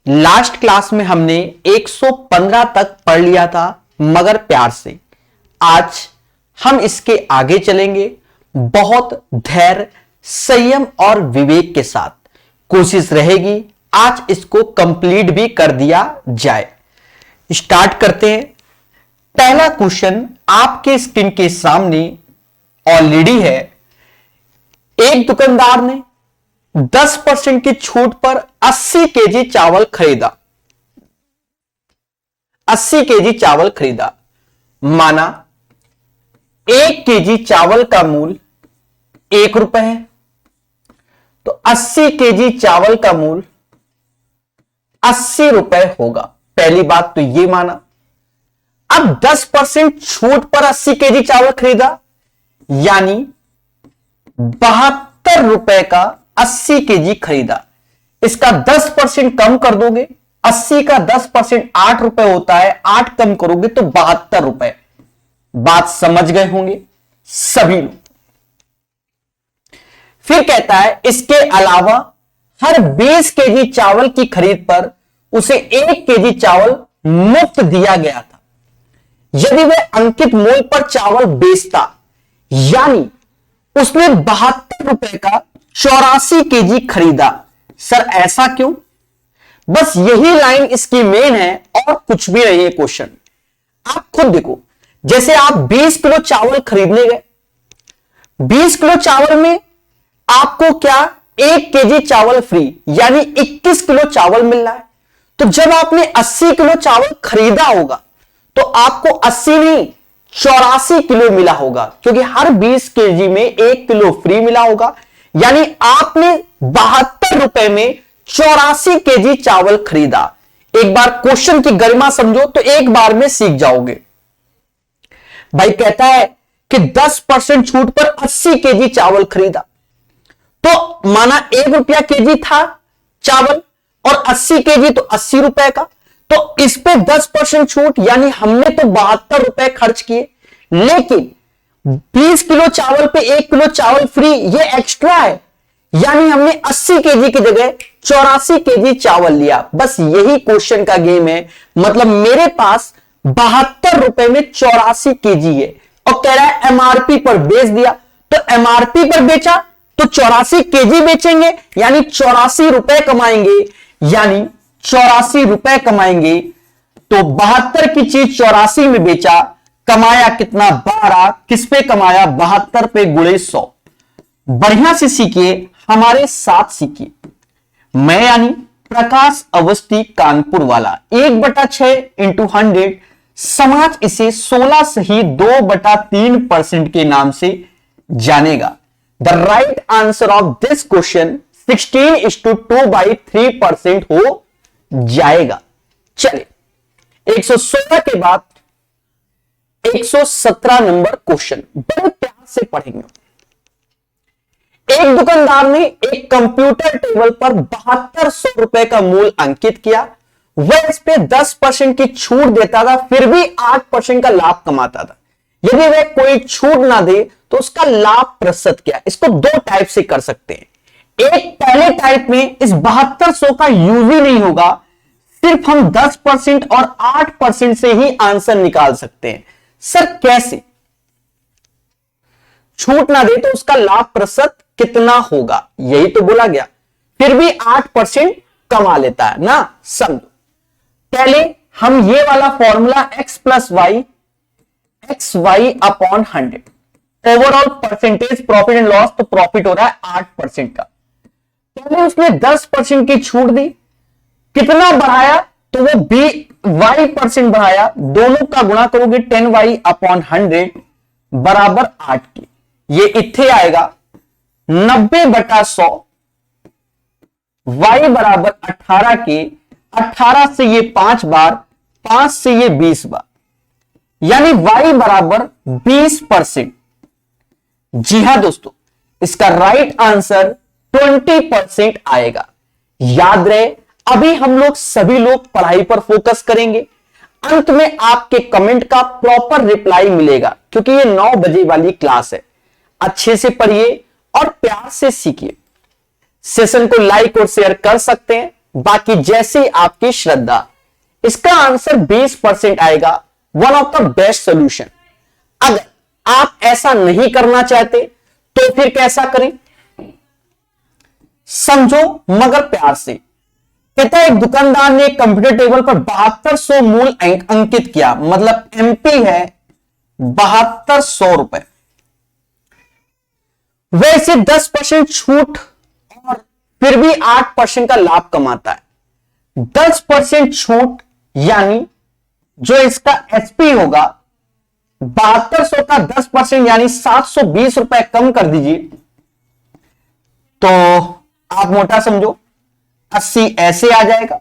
Last class में हमने 115 तक पढ़ लिया था मगर प्यार से। आज हम इसके आगे चलेंगे बहुत धैर्य, संयम और विवेक के साथ। कोशिश रहेगी आज इसको कंप्लीट भी कर दिया जाए। स्टार्ट करते हैं। पहला क्वेश्चन आपके स्क्रीन के सामने ऑलरेडी है। एक दुकानदार ने 10% की छूट पर 80 केजी चावल खरीदा। 80 केजी चावल खरीदा। माना 1 केजी चावल का मूल्य 1 रुपए है, तो 80 केजी चावल का मूल्य 80 रुपए होगा। पहली बात तो यह माना। अब 10% छूट पर 80 केजी चावल खरीदा, यानी 72 रुपए का 80 केजी खरीदा। इसका 10% कम कर दोगे, 80 का 10% 8 रुपए होता है, 8 कम करोगे तो 72 रुपए। बात समझ गए होंगे सभी लोग। फिर कहता है इसके अलावा हर 20 केजी चावल की खरीद पर उसे 1 केजी चावल मुफ्त दिया गया था यदि वह अंकित मूल्य पर चावल बेचता, यानी उसने 72 रुपए का 84 केजी खरीदा। सर ऐसा क्यों? बस यही लाइन इसकी मेन है और कुछ भी नहीं है क्वेश्चन। आप खुद देखो, जैसे आप 20 किलो चावल खरीदने गए, 20 किलो चावल में आपको क्या 1 केजी चावल फ्री, यानी 21 किलो चावल मिल रहा है। तो जब आपने 80 किलो चावल खरीदा होगा तो आपको 80 नहीं 84 किलो मिला होगा, क्योंकि हर 20 केजी में 1 किलो फ्री मिला होगा। यानी आपने 72 रुपए में 84 केजी चावल खरीदा। एक बार क्वेश्चन की गरिमा समझो तो एक बार में सीख जाओगे। भाई कहता है कि 10% छूट पर 80 केजी चावल खरीदा, तो माना 1 रुपया केजी था चावल और 80 केजी तो 80 रुपए का, तो इस पे 10% छूट, यानी हमने तो 72 रुपए खर्च किए, लेकिन 20 किलो चावल पे 1 किलो चावल फ्री, ये एक्स्ट्रा है, यानी हमने 80 केजी की जगह 84 केजी चावल लिया। बस यही क्वेश्चन का गेम है। मतलब मेरे पास 72 रुपए में 84 केजी है और कह रहा है एमआरपी पर बेच दिया, तो एमआरपी पर बेचा तो 84 केजी बेचेंगे, यानी 84 रुपए कमाएंगे, यानी 84 रुपए कमाएंगे। तो 72 की चीज 84 में बेचा, कमाया कितना 12। किस पे कमाया? 72 पे गुणे 100। बढ़िया से सीखिए, हमारे साथ सीखिए। मैं यानी प्रकाश अवस्थी कानपुर वाला 1/6 इंटू 100, समाज इसे 16 सही 2/3% के नाम से जानेगा। The right answer of this question 16:2/3% हो जाएगा। चलिए 116 के बाद 117 नंबर क्वेश्चन बड़े प्यार से पढ़ेंगे। एक दुकानदार ने एक कंप्यूटर टेबल पर 7200 रुपए का मूल्य अंकित किया। वह इस पे 10% की छूट देता था, फिर भी 8% का लाभ कमाता था। यदि वह कोई छूट ना दे तो उसका लाभ प्रतिशत क्या? इसको 2 टाइप से कर सकते हैं। एक पहले टाइप में इस 7200 का यूज ही नहीं होगा, सिर्फ हम 10% और 8% से ही आंसर निकाल सकते हैं। सर कैसे? छूट ना दे तो उसका लाभ प्रतिशत कितना होगा, यही तो बोला गया, फिर भी 8% कमा लेता है ना। समझो, पहले हम ये वाला formula x + y xy upon 100, overall percentage profit and loss, तो प्रॉफिट हो रहा है 8% का। पहले उसने 10% की छूट दी, कितना बढ़ाया? तो वो y% बढ़ाया। दोनों का गुणा करोगे 10y अपॉन 100 बराबर 8 की। ये इत्थे आएगा 90/100, y बराबर 18 के। 18 से ये 5 बार, 5 से ये 20 बार, यानी y बराबर 20%। जी हां दोस्तों, इसका राइट आंसर 20% आएगा। याद रहे, अभी हम लोग सभी लोग पढ़ाई पर फोकस करेंगे। अंत में आपके कमेंट का प्रॉपर रिप्लाई मिलेगा, क्योंकि ये 9 बजे वाली क्लास है। अच्छे से पढ़िए और प्यार से सीखिए। सेशन को लाइक और शेयर कर सकते हैं। बाकी जैसी आपकी श्रद्धा। इसका आंसर 20% आएगा, one of the best solution. अगर आप ऐसा नहीं करना चाहते तो फिर कैसा करें, समझो मगर प्यार से। कहता है एक दुकानदार ने कंप्यूटर टेबल पर 7200 मूल अंक अंकित किया, मतलब एमपी है 7200 रुपए। वैसे 10% छूट और फिर भी 8% का लाभ कमाता है। 10% छूट यानी जो इसका एचपी होगा 7200 का 10% यानी 720 रुपए कम कर दीजिए, तो आप मोटा समझो 80 ऐसे आ जाएगा।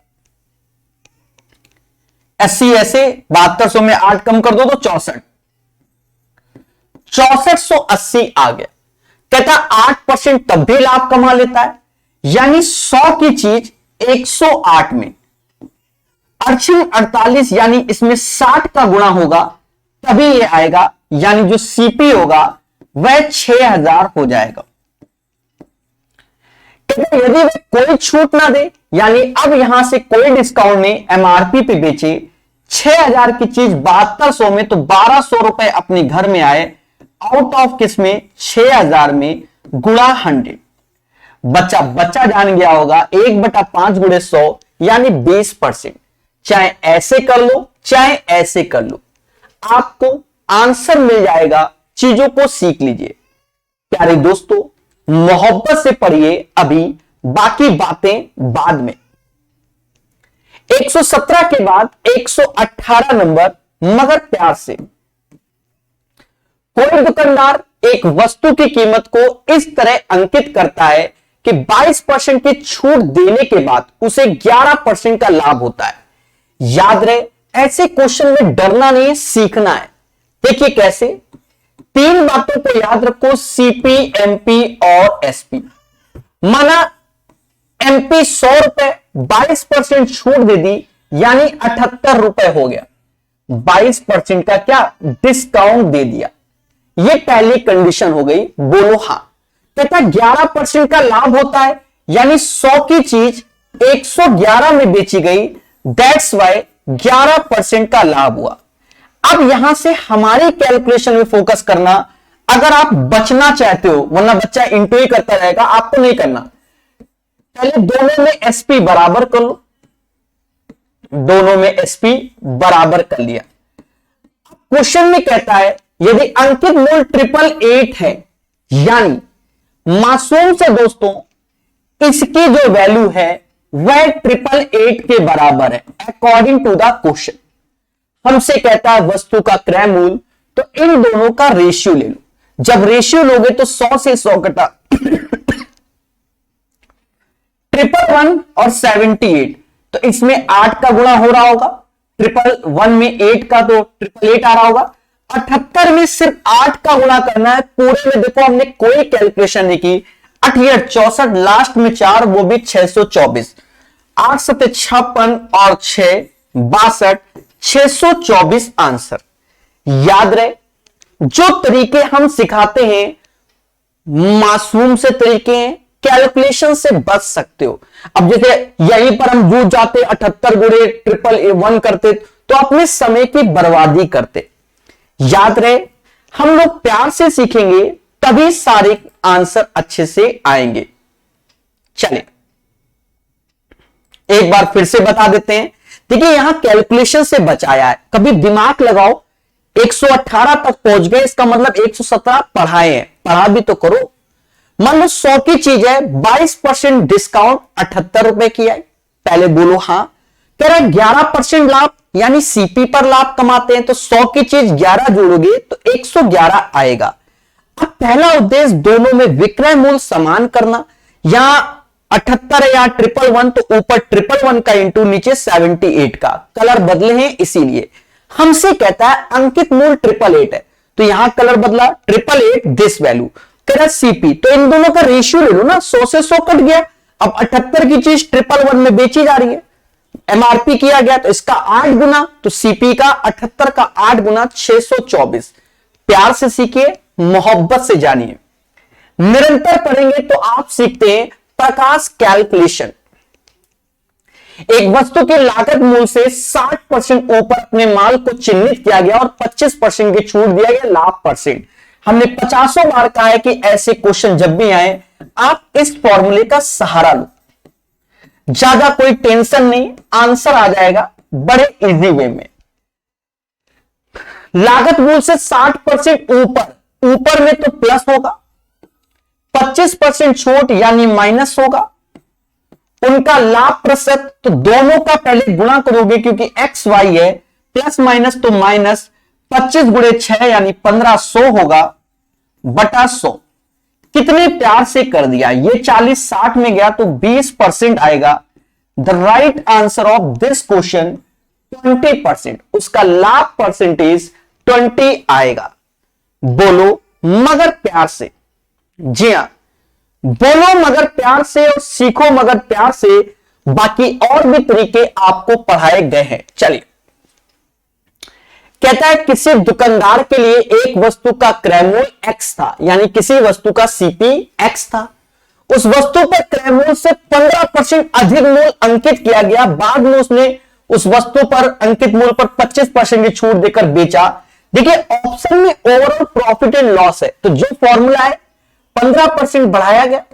80 ऐसे 7200 में 8 कम कर दो तो 6480 आ गया। कहता 8% तब भी लाभ कमा लेता है, यानी 100 की चीज 108 में। अर्चिन 48 यानी इसमें 60 का गुणा होगा तभी ये आएगा, यानी जो सीपी होगा वह 6000 हो जाएगा। यदि वे कोई छूट ना दे, यानी अब यहां से कोई डिस्काउंट नहीं, एमआरपी पे बेचे 6000 की चीज 7200 में, तो 1200 रुपए अपने घर में आए, आउट ऑफ किसमें 6000 में, गुणा 100। बच्चा जान गया होगा 1/5 गुणे 100 यानी 20%। चाहे ऐसे कर लो चाहे ऐसे कर लो, आपको आंसर मिल जाएगा। चीजों को सीख लीजिए प्यारे दोस्तों, मोहब्बत से पढ़िए, अभी बाकी बातें बाद में। 117 के बाद 118 नंबर, मगर प्यार से। कोई दुकानदार एक वस्तु की कीमत को इस तरह अंकित करता है कि 22% की छूट देने के बाद उसे 11% का लाभ होता है। याद रहे, ऐसे क्वेश्चन में डरना नहीं है, सीखना है। देखिए कैसे, 3 बातों को याद रखो, सीपी, एमपी और एसपी। माना एमपी 100 रुपए, 22% छूट दे दी, यानी 78 रुपए हो गया। 22% का क्या डिस्काउंट दे दिया, ये पहली कंडीशन हो गई। बोलो हां। कहता 11% का लाभ होता है, यानी 100 की चीज 111 में बेची गई, दैट्स वाई 11% का लाभ हुआ। अब यहां से हमारी कैलकुलेशन में फोकस करना, अगर आप बचना चाहते हो, वरना बच्चा इंटू ही करता रहेगा, आपको नहीं करना। पहले दोनों में एसपी बराबर कर लो, दोनों में एसपी बराबर कर लिया। क्वेश्चन में कहता है यदि अंकित मूल 888 है, यानी मासूम से दोस्तों इसकी जो वैल्यू है वह 888 के बराबर है अकॉर्डिंग टू द क्वेश्चन। हमसे कहता है वस्तु का क्रय मूल्य, तो इन दोनों का रेशियो ले लो। जब रेशियो लोगे तो 100 से 100 कटा 111 और 78, तो इसमें 8 का गुणा हो रहा होगा, 111 में 8 का, तो 888 आ रहा होगा। 78 में सिर्फ 8 का गुणा करना है, पूरे में देखो हमने कोई कैलकुलेशन नहीं की। 8 64, लास्ट में 4, वो भी 624। 8 7 56 और 6 62, 624 आंसर। याद रहे, जो तरीके हम सिखाते हैं मासूम से तरीके हैं, कैलकुलेशन से बच सकते हो। अब जैसे यहीं पर हम जूझ जाते 78 गुणे 111 करते, तो अपने समय की बर्बादी करते। याद रहे, हम लोग प्यार से सीखेंगे तभी सारे आंसर अच्छे से आएंगे। चलिए एक बार फिर से बता देते हैं। देखिए यहां कैलकुलेशन से बचाया है, कभी दिमाग लगाओ। 118 तक पहुंच गए, इसका मतलब 117 पढ़ाए हैं, पढ़ा भी तो करो। मान लो 100 की चीज है, 22% डिस्काउंट 78 रुपए की है, पहले बोलो हां। कह रहा 11% लाभ, यानी सीपी पर लाभ कमाते हैं, तो 100 की चीज 11 जोड़ोगे तो 111 आएगा। अब पहला उद्देश्य दोनों में विक्रय मूल्य समान करना। यहां 78 है, यहां 111, तो ऊपर 111 का इंटू नीचे 78 का, कलर बदले हैं इसीलिए। हमसे कहता है अंकित मूल्य 888 है, तो यहां कलर बदला, 888 दिस वैल्यू। कह रहा सीपी, तो इन दोनों का रेशियो ले लो ना, 100 से 100 कट गया। अब 78 की चीज 111 में बेची जा रही है, एमआरपी किया गया, तो इसका 8 गुना, तो सीपी का 78 का 8 गुना 624। प्यार से सीखिए, मोहब्बत से जानिए। निरंतर पढ़ेंगे तो आप सीखते हैं प्रकाश कैलकुलेशन। एक वस्तु की लागत मूल्य से 60% ऊपर अपने माल को चिन्हित किया गया और 25% की छूट दिया गया लाभ %। हमने 50 बार कहा है कि ऐसे क्वेश्चन जब भी आए आप इस फॉर्मूले का सहारा लो, ज्यादा कोई टेंशन नहीं, आंसर आ जाएगा बड़े इजी वे में। लागत मूल्य से 60% ऊपर, ऊपर में तो प्लस होगा, 25% छूट यानी माइनस होगा, उनका लाभ प्रतिशत तो दोनों का पहले गुणा करोगे क्योंकि एक्स वाई है, प्लस माइनस तो माइनस, 25 गुणे 6 यानी 1500 होगा बटा 100। कितने प्यार से कर दिया, ये 40-60 में गया तो 20% आएगा। The right answer of this question 20%, उसका लाभ परसेंटेज 20 आएगा। बोलो मगर प्यार से, जी हां, बोलो मगर प्यार से और सीखो मगर प्यार से। बाकी और भी तरीके आपको पढ़ाए गए हैं। चलिए, कहता है किसी दुकानदार के लिए एक वस्तु का क्रय मूल्य एक्स था, यानी किसी वस्तु का सीपी एक्स था। उस वस्तु पर क्रय मूल्य से 15% अधिक मूल्य अंकित किया गया। बाद में उसने उस वस्तु पर अंकित मूल्य पर 25% की छूट देकर बेचा। देखिए ऑप्शन में ओवरऑल प्रॉफिट एंड लॉस है, तो जो फॉर्मूला है 15% बढ़ाया गया,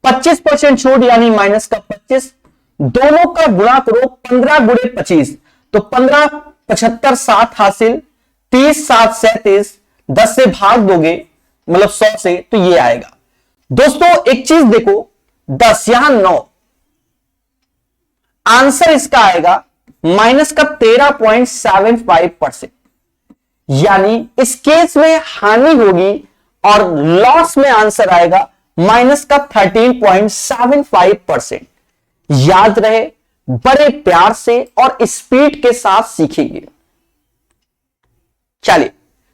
25% छूट यानी माइनस का 25, दोनों का गुणा करो 15 गुणे 25, तो 15 75 7 हासिल, 30 7 37, 10 से भाग दोगे मतलब 100 से, तो ये आएगा। दोस्तों एक चीज देखो, 10 यहां 9, आंसर इसका आएगा माइनस का 13.75%, यानी इस केस में हानि होगी और लॉस में आंसर आएगा माइनस का 13.75%। याद रहे, बड़े प्यार से और स्पीड के साथ सीखिए। चलिए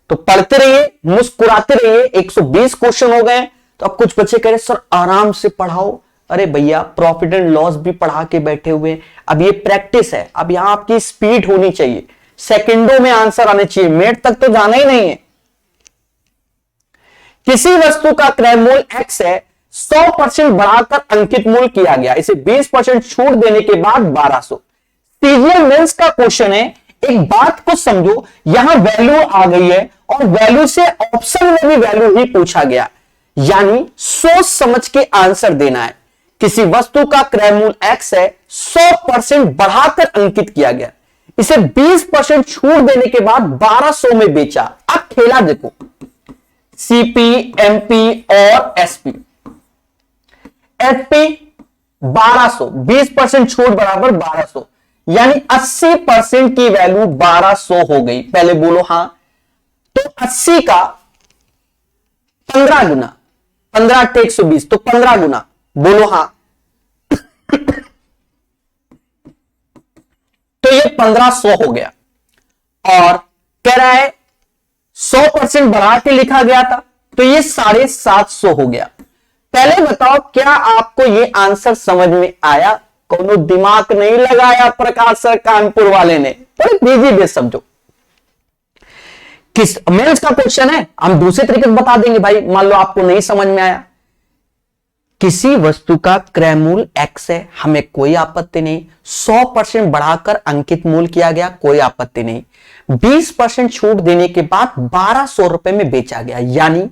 तो पढ़ते रहिए, मुस्कुराते रहिए। 120 क्वेश्चन हो गए, तो अब कुछ बच्चे कह रहे सर आराम से पढ़ाओ। अरे भैया प्रॉफिट एंड लॉस भी पढ़ा के बैठे हुए, अब ये प्रैक्टिस है, अब यहां आपकी स्पीड होनी चाहिए, सेकंडों में आंसर आने चाहिए, मिनट तक तो जाना ही नहीं है। किसी वस्तु का क्रय मूल्य एक्स है, 100% बढ़ाकर अंकित मूल्य किया गया, इसे 20% छूट देने के बाद 1200। सीजीएल मेंस का क्वेश्चन है। एक बात को समझो, यहां वैल्यू आ गई है और वैल्यू से ऑप्शन में भी वैल्यू ही पूछा गया, यानी सोच समझ के आंसर देना है। किसी वस्तु का क्रय मूल्य एक्स है, 100% बढ़ाकर अंकित किया गया, इसे 20% छूट देने के बाद 1200 में बेचा। अब खेला देखो, सीपी, एमपी और एसपी। एसपी 1200, 20% छूट बराबर 1200, यानी 80% की वैल्यू 1200 हो गई। पहले बोलो हां, तो 80 का 15 गुना, 15 × 120 तो 15 गुना, बोलो हां। तो ये 1500 हो गया और कह रहा है 100% बढ़ा के लिखा गया था, तो ये 750 हो गया। पहले बताओ क्या आपको ये आंसर समझ में आया? कोनो दिमाग नहीं लगाया प्रकाश सर कानपुर वाले ने, बड़े बिजी बेस समझो। किस मेंस का क्वेश्चन है, हम दूसरे तरीके से बता देंगे भाई, मान लो आपको नहीं समझ में आया। किसी वस्तु का क्रय मूल्य एक्स है, हमें कोई आपत्ति नहीं, 100% बढ़ाकर अंकित मूल्य किया गया, कोई आपत्ति नहीं, 20% छूट देने के बाद 1200 रुपए में बेचा गया, यानी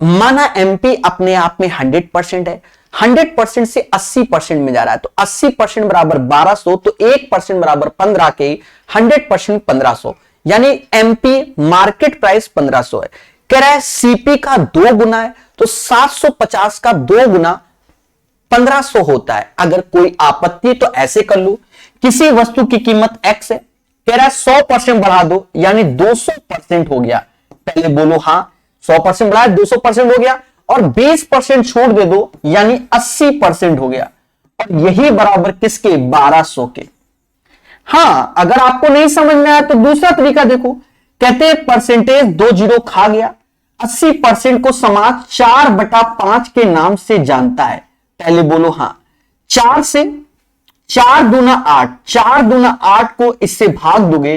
माना एमपी अपने आप में 100% है, 100% से 80% में जा रहा है, तो 80% बराबर 1200, तो 1% बराबर 15 के 100% 1500, यानी एमपी मार्केट प्राइस 1500 है। कह रहा है सीपी का 2 गुना है, तो 750 का 2 गुना 1500 होता है। अगर कोई आपत्ति तो ऐसे कर लू, किसी वस्तु की कीमत एक्स है, कह रहा है 100% बढ़ा दो, यानी 200% हो गया। पहले बोलो हां, 100% बढ़ाया 200% हो गया, और 20% छूट दे दो, यानी 80% हो गया, और यही बराबर किसके? 1200 के। हां, अगर आपको नहीं समझ में आया तो दूसरा तरीका देखो, कहते हैं परसेंटेज 2 जीरो खा गया, 80% को समाज 4/5 के नाम से जानता है। पहले बोलो हां, 4 से 4 दूना 8, 4 दूना 8 को इससे भाग दोगे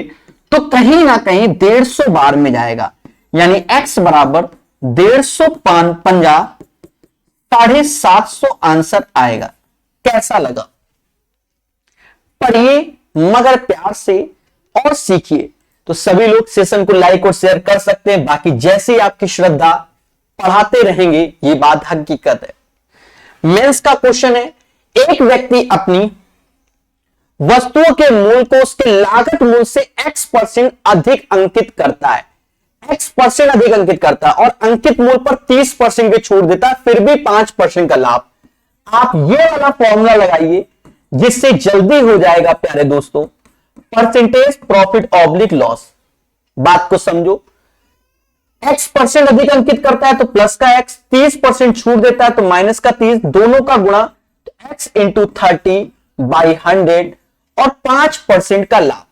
तो कहीं ना कहीं 150 बार में जाएगा, यानी x बराबर 150 750 आंसर आएगा। कैसा लगा? पढ़िए मगर प्यार से और सीखिए। तो सभी लोग सेशन को लाइक और शेयर कर सकते हैं, बाकी जैसे ही आपकी श्रद्धा पढ़ाते रहेंगे, ये बात हकीकत है। मेंस का क्वेश्चन है, एक व्यक्ति अपनी वस्तुओं के मूल्य को उसके लागत मूल्य से x% अधिक अंकित करता है, x% अधिक अंकित करता है और अंकित मूल्य पर 30% की छूट देता है, फिर भी 5% का लाभ। आप ये वाला फॉर्मूला लगाइए जिससे जल्दी हो जाएगा प्यारे दोस्तों, परसेंटेज प्रॉफिट ऑब्लिक लॉस। बात को समझो, x% अधिक अंकित करता है तो प्लस का x, 30% छूट देता है तो माइनस का 30, दोनों का गुणा तो x इंटू 30/100 और 5% का लाभ।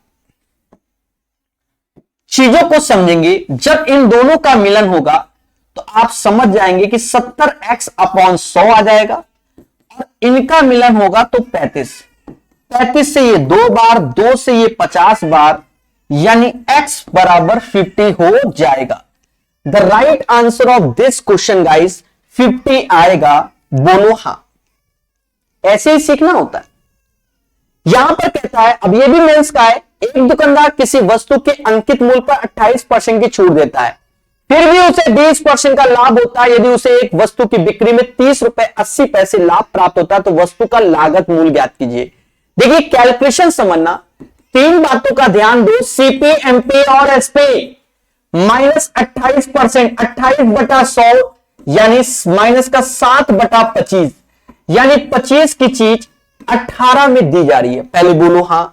चीजों को समझेंगे, जब इन दोनों का मिलन होगा तो आप समझ जाएंगे कि 70x/100 आ जाएगा और इनका मिलन होगा तो 35 से ये 2 बार, 2 से ये 50 बार, यानी x बराबर 50 हो जाएगा। The right answer of this question guys 50 आएगा, बोलो हां। ऐसे ही सीखना होता है। यहां पर कहता है, अब ये भी मेंस का है, एक दुकानदार किसी वस्तु के अंकित मूल्य पर 28% की छूट देता है, फिर भी उसे 20% का लाभ होता है। यदि उसे एक वस्तु की बिक्री में 30 रुपए 80 पैसे लाभ प्राप्त होता है तो वस्तु का लागत मूल्य ज्ञात कीजिए। देखिए कैलकुलेशन समझना, 3 बातों का ध्यान दो, सीपी, एमपी और एसपी। माइनस 28%, 28/100 यानी माइनस का 7/25, यानी 25 की चीज 18 में दी जा रही है। पहले बोलो हां।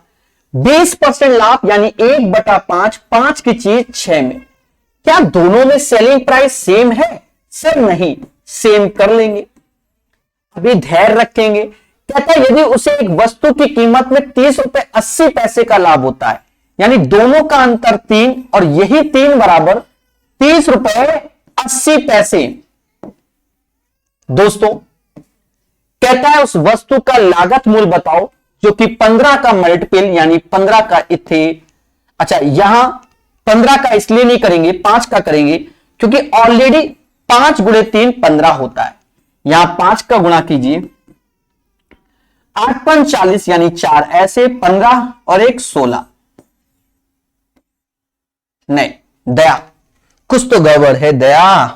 20% लाभ यानी 1/5, 5 की चीज 6 में। क्या दोनों में सेलिंग प्राइस सेम है? सर नहीं, सेम कर लेंगे, अभी धैर्य रखेंगे। कहता है यदि उसे एक वस्तु की कीमत में 30 रुपए 80 पैसे का लाभ होता है, यानी दोनों का अंतर 3 और यही 3 बराबर 30 रुपए 80 पैसे। दोस्तों कहता है उस वस्तु का लागत मूल्य बताओ, जो कि 15 का मल्टीपल यानी 15 का इथे, अच्छा यहां 15 का इसलिए नहीं करेंगे, 5 का करेंगे क्योंकि ऑलरेडी 5 गुणे 3 15 होता है। यहां 5 का गुणा कीजिए, 8 × 40 यानी 4, ऐसे 15 और 1 16। नहीं दया, कुछ तो गड़बड़ है दया।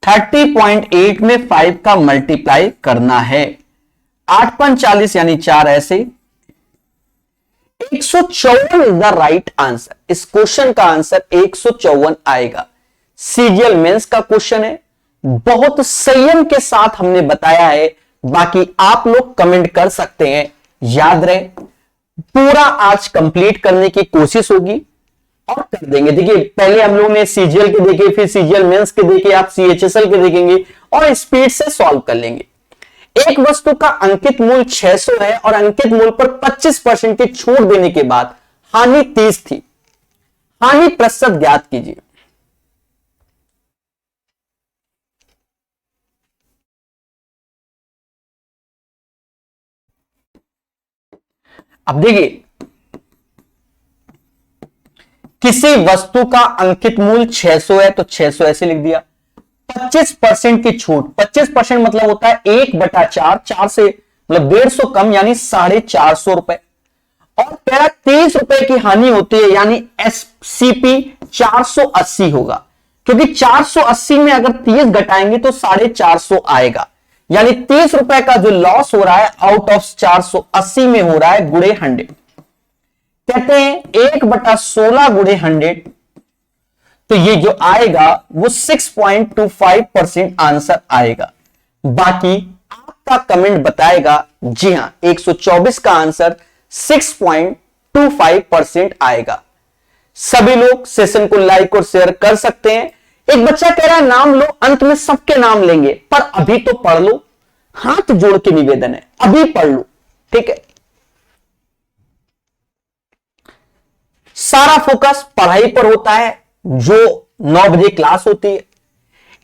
30.8 में 5 का मल्टीप्लाई करना है। 8 × 40 यानी 4, ऐसे 154 इज द राइट आंसर। इस क्वेश्चन का आंसर 154 आएगा। सीजीएल मेंस का क्वेश्चन है, बहुत संयम के साथ हमने बताया है, बाकी आप लोग कमेंट कर सकते हैं। याद रहे, पूरा आज कंप्लीट करने की कोशिश होगी और कर देंगे। देखिए पहले हम लोग ने सीजीएल के देखे, फिर सीजीएल मेंस के देखे, आप सीएचएसएल के देखेंगे और स्पीड से सॉल्व कर लेंगे। एक वस्तु का अंकित मूल्य 600 है और अंकित मूल्य पर 25% की छूट देने के बाद हानि 30 थी। हानि प्रतिशत ज्ञात कीजिए। अब देखिए, किसी वस्तु का अंकित मूल्य 600 है तो 600 ऐसे लिख दिया। 25% की छूट, 25% मतलब होता है 1/4, 4 से मतलब 150 कम यानी 450 रुपए। और कह रहा 30 रुपए की हानि होती है यानी एससीपी 480 होगा, क्योंकि 480 में अगर 30 घटाएंगे तो 450 आएगा, यानी 30 रुपए का जो लॉस हो रहा है आउट ऑफ 480 में हो रहा है गुणे 100। कहते हैं 1/16 गुणे 100, तो ये जो आएगा वो 6.25% आंसर आएगा। बाकी आपका कमेंट बताएगा। जी हां, 124 का आंसर 6.25% आएगा। सभी लोग सेशन को लाइक और शेयर कर सकते हैं। एक बच्चा कह रहा है नाम लो, अंत में सबके नाम लेंगे, पर अभी तो पढ़ लो। हाथ जोड़ के निवेदन है, अभी पढ़ लो, ठीक है। सारा फोकस पढ़ाई पर होता है, जो 9 बजे क्लास होती है।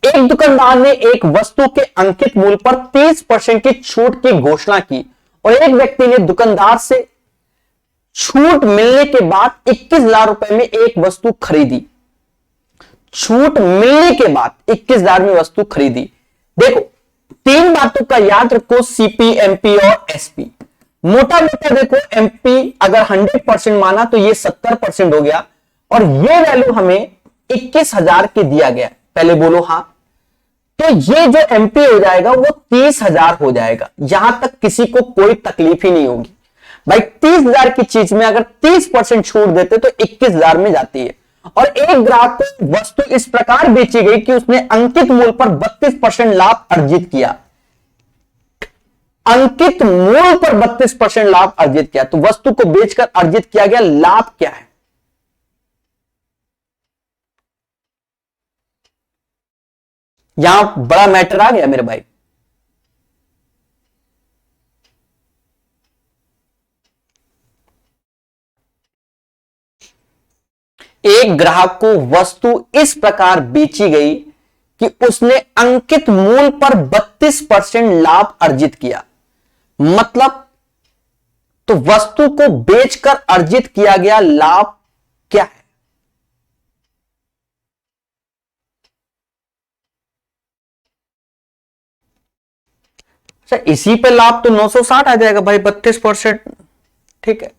एक दुकानदार ने एक वस्तु के अंकित मूल्य पर 30% की छूट की घोषणा की और एक व्यक्ति ने दुकानदार से छूट मिलने के बाद 21 लाख रुपए में एक वस्तु खरीदी। छूट मिलने के बाद 21 हजार में वस्तु खरीदी। देखो तीन बातों का याद रखो, सीपी, एमपी और एसपी। मोटा मोटा देखो, एमपी अगर 100% माना तो ये 70% हो गया, और ये वैल्यू हमें 21,000 के दिया गया। पहले बोलो हाँ। तो ये जो एमपी हो जाएगा वो 30,000 हो जाएगा। यहां तक किसी को कोई तकलीफ ही नहीं होगी भाई। 30,000 की चीज में अगर 30% छूट देते तो 21,000 में जाती है। और एक ग्राहक को वस्तु इस प्रकार बेची गई कि उसने अंकित मूल्य पर 32% लाभ अर्जित किया। अंकित मूल्य पर 32% लाभ अर्जित किया, तो वस्तु को बेचकर अर्जित किया गया लाभ क्या है? यहां बड़ा मैटर आ गया मेरे भाई। एक ग्राहक को वस्तु इस प्रकार बेची गई कि उसने अंकित मूल्य पर 32% लाभ अर्जित किया। मतलब तो वस्तु को बेचकर अर्जित किया गया लाभ क्या है? सर इसी पे लाभ तो 960 आ जाएगा भाई, 32%। ठीक है,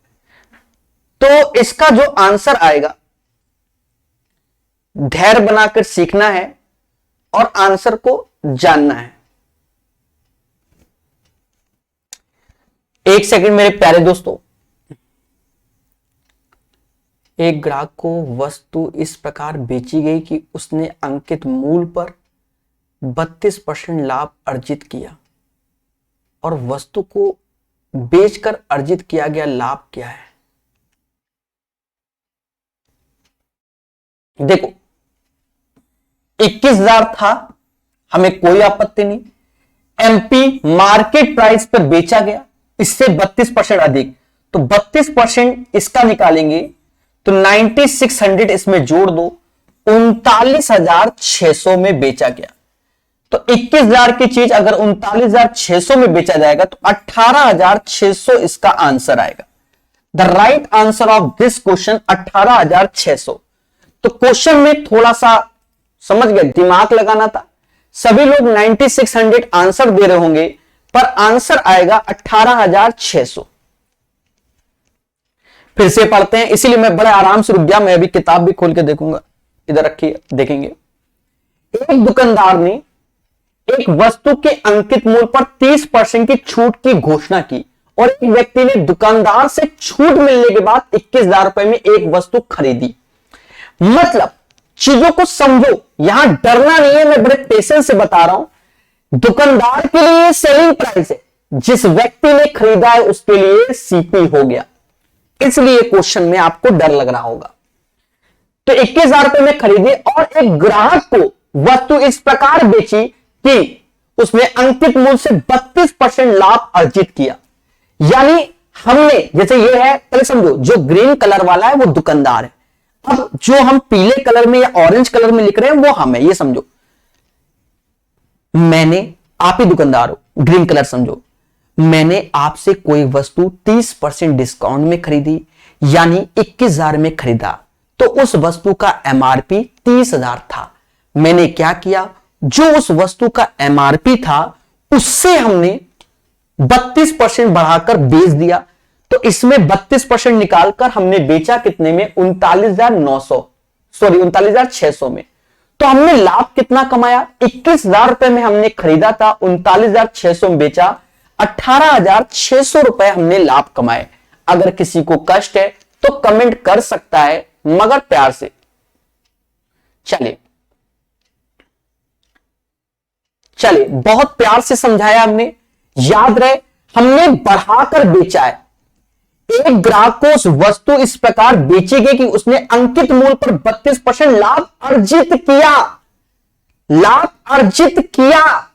तो इसका जो आंसर आएगा, धैर्य बनाकर सीखना है और आंसर को जानना है। एक सेकंड मेरे प्यारे दोस्तों। एक ग्राहक को वस्तु इस प्रकार बेची गई कि उसने अंकित मूल्य पर 32% लाभ अर्जित किया, और वस्तु को बेचकर अर्जित किया गया लाभ क्या है? देखो 21,000 था, हमें कोई आपत्ति नहीं। एमपी मार्केट प्राइस पर बेचा गया, इससे 32% अधिक, तो 32% इसका निकालेंगे तो 9600 इसमें जोड़ दो, 39,600 में बेचा गया। तो 21,000 की चीज अगर 39,600 में बेचा जाएगा तो 18,600 इसका आंसर आएगा। The right answer of this question 18,600। तो क्वेश्चन में थोड़ा सा समझ गए, दिमाग लगाना था। सभी लोग 9600 आंसर दे रहे होंगे, पर आंसर आएगा 18,600। फिर से पढ़ते हैं, इसीलिए मैं बड़े आराम से रुक गया। मैं अभी किताब भी खोल के देखूंगा, इधर रखिए, देखेंगे। एक दुकानदार ने एक वस्तु के अंकित मूल्य पर 30% की छूट की घोषणा की, और एक व्यक्ति ने दुकानदार से छूट मिलने के बाद 21,000 रुपए में एक वस्तु खरीदी। मतलब चीजों को समझो, यहां डरना नहीं है, मैं बड़े पेशेंस से बता रहा हूं। दुकानदार के लिए सेलिंग प्राइस है, जिस व्यक्ति ने खरीदा है उसके लिए सीपी हो गया। इसलिए क्वेश्चन में आपको डर लग रहा होगा। तो 21,000 रुपए में खरीदी, और एक ग्राहक को वस्तु इस प्रकार बेची कि उसने अंकित मूल्य से 32% लाभ अर्जित किया। यानी हमने, जैसे ये है, पहले समझो, जो ग्रीन कलर वाला है वो दुकानदार है। अब जो हम पीले कलर में या ऑरेंज कलर में लिख रहे हैं वो हम है, ये समझो। मैंने, आप ही दुकानदार हो, ग्रीन कलर समझो। मैंने आपसे कोई वस्तु 30% डिस्काउंट में खरीदी, यानी 21,000 में खरीदा, तो उस वस्तु का एमआरपी 30,000 था। मैंने क्या किया, जो उस वस्तु का एमआरपी था उससे हमने 32% बढ़ाकर बेच दिया। तो इसमें 32% निकालकर हमने बेचा कितने में? 39,600 में। तो हमने लाभ कितना कमाया? 21,000 रुपए में हमने खरीदा था, 39,600 में बेचा, 18,600 रुपए हमने लाभ कमाए। अगर किसी को कष्ट है तो कमेंट कर सकता है, मगर प्यार से। चलिए बहुत प्यार से समझाया हमने, याद रहे, हमने बढ़ाकर बेचा है। एक ग्राहक को उस वस्तु इस प्रकार बेची गई कि उसने अंकित मूल्य पर 32% लाभ अर्जित किया।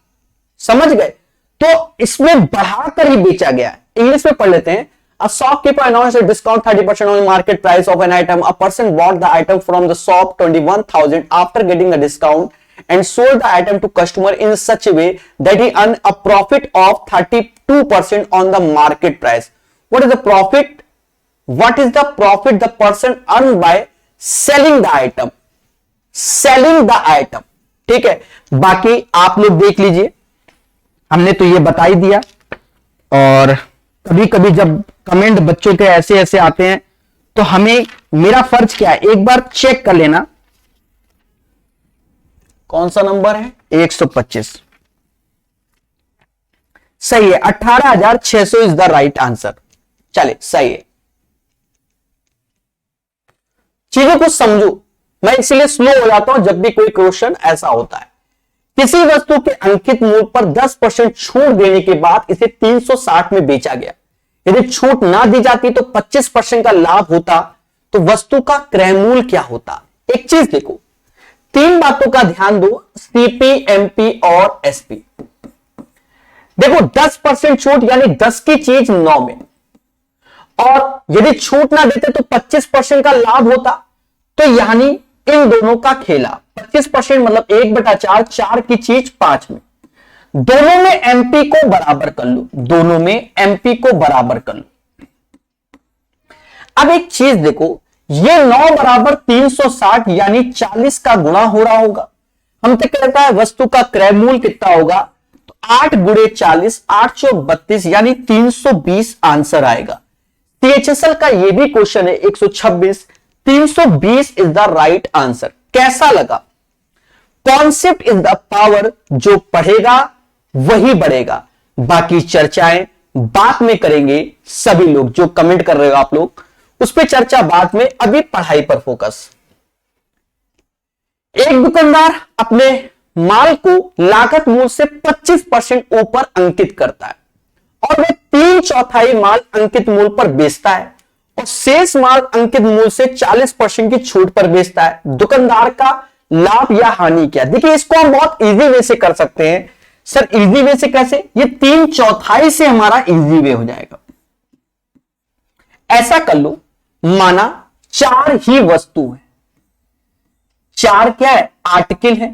समझ गए? तो इसमें बढ़ाकर ही बेचा गया है। इंग्लिश में पढ़ लेते हैं। A shopkeeper announced a discount 30% on the market price of an item. A person bought the item from the shop 21,000 after getting the discount and sold the item to customer in such a way that he earned a profit of 32% on the market price. What is the profit? What is the profit the person earned by selling the item? Selling the item. ठीक है, बाकी आप लोग देख लीजिए। हमने तो ये बता ही दिया। और कभी कभी जब कमेंट बच्चों के ऐसे ऐसे आते हैं तो हमें, मेरा फर्ज क्या है, एक बार चेक कर लेना कौन सा नंबर है, 125 सही है, 18,600 इज द राइट आंसर। चले सही है, चीजों को समझो, मैं इसीलिए स्लो हो जाता हूं जब भी कोई क्वेश्चन ऐसा होता है। किसी वस्तु के अंकित मूल्य पर 10% छूट देने के बाद इसे 360 में बेचा गया। यदि छूट ना दी जाती तो 25% का लाभ होता, तो वस्तु का क्रय मूल्य क्या होता। एक चीज देखो, तीन बातों का ध्यान दो, सीपी, एमपी और एसपी। देखो 10% छूट यानी 10 की चीज 9 में, और यदि छूट ना देते तो 25% का लाभ होता, तो यानी इन दोनों का खेला 25% मतलब 1/4, 4 की चीज 5 में। दोनों में एमपी को बराबर कर लो, दोनों में एमपी को बराबर कर लो। अब एक चीज देखो, ये 9 बराबर 360 यानी 40 का गुणा हो रहा होगा। हम तो कहता है वस्तु का क्रय मूल्य कितना होगा, तो 8 गुणे 40, 832 यानी 320 आंसर आएगा। टीएचएसएल का ये भी क्वेश्चन है 126, 320 इज द राइट आंसर। कैसा लगा? कॉन्सेप्ट इज द पावर, जो पढ़ेगा वही बढ़ेगा। बाकी चर्चाएं बाद में करेंगे, सभी लोग जो कमेंट कर रहे हो आप लोग उस पर चर्चा बाद में, अभी पढ़ाई पर फोकस। एक दुकानदार अपने माल को लागत मूल्य से 25% ऊपर अंकित करता है और वह 3/4 माल अंकित मूल्य पर बेचता है और शेष माल अंकित मूल्य से 40% की छूट पर बेचता है। दुकानदार का लाभ या हानि क्या? देखिए इसको हम बहुत इजी वे से कर सकते हैं। सर इजी वे से कैसे? ये 3/4 से हमारा इजी वे हो जाएगा। ऐसा कर लो, माना 4 ही वस्तु है, 4 क्या है? आर्टिकल है,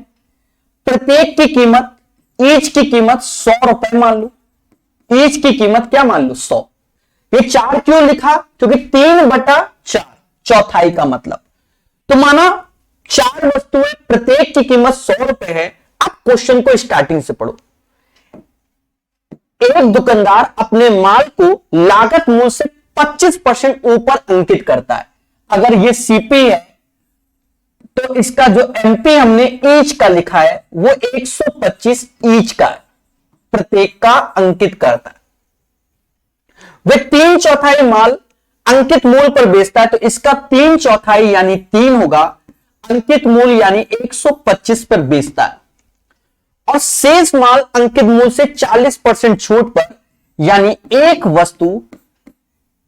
प्रत्येक की कीमत, ईच की कीमत 100 रुपए मान लो, ईच की कीमत क्या मान लो 100। ये 4 क्यों लिखा? क्योंकि 3/4 चौथाई का मतलब। तो माना 4 वस्तुएं, प्रत्येक की कीमत 100 रुपए है। अब क्वेश्चन को स्टार्टिंग से पढ़ो। एक दुकानदार अपने माल को लागत मूल्य से 25% ऊपर अंकित करता है। अगर ये सीपी है तो इसका जो एमपी हमने ईच का लिखा है वो 125 ईच का है, प्रत्येक का अंकित करता है। वह 3/4 माल अंकित मूल्य पर बेचता है, तो इसका 3/4 यानी 3 होगा, अंकित मूल्य यानी 125 पर बेचता है। और शेष माल अंकित मूल्य से 40% छूट पर, यानी एक वस्तु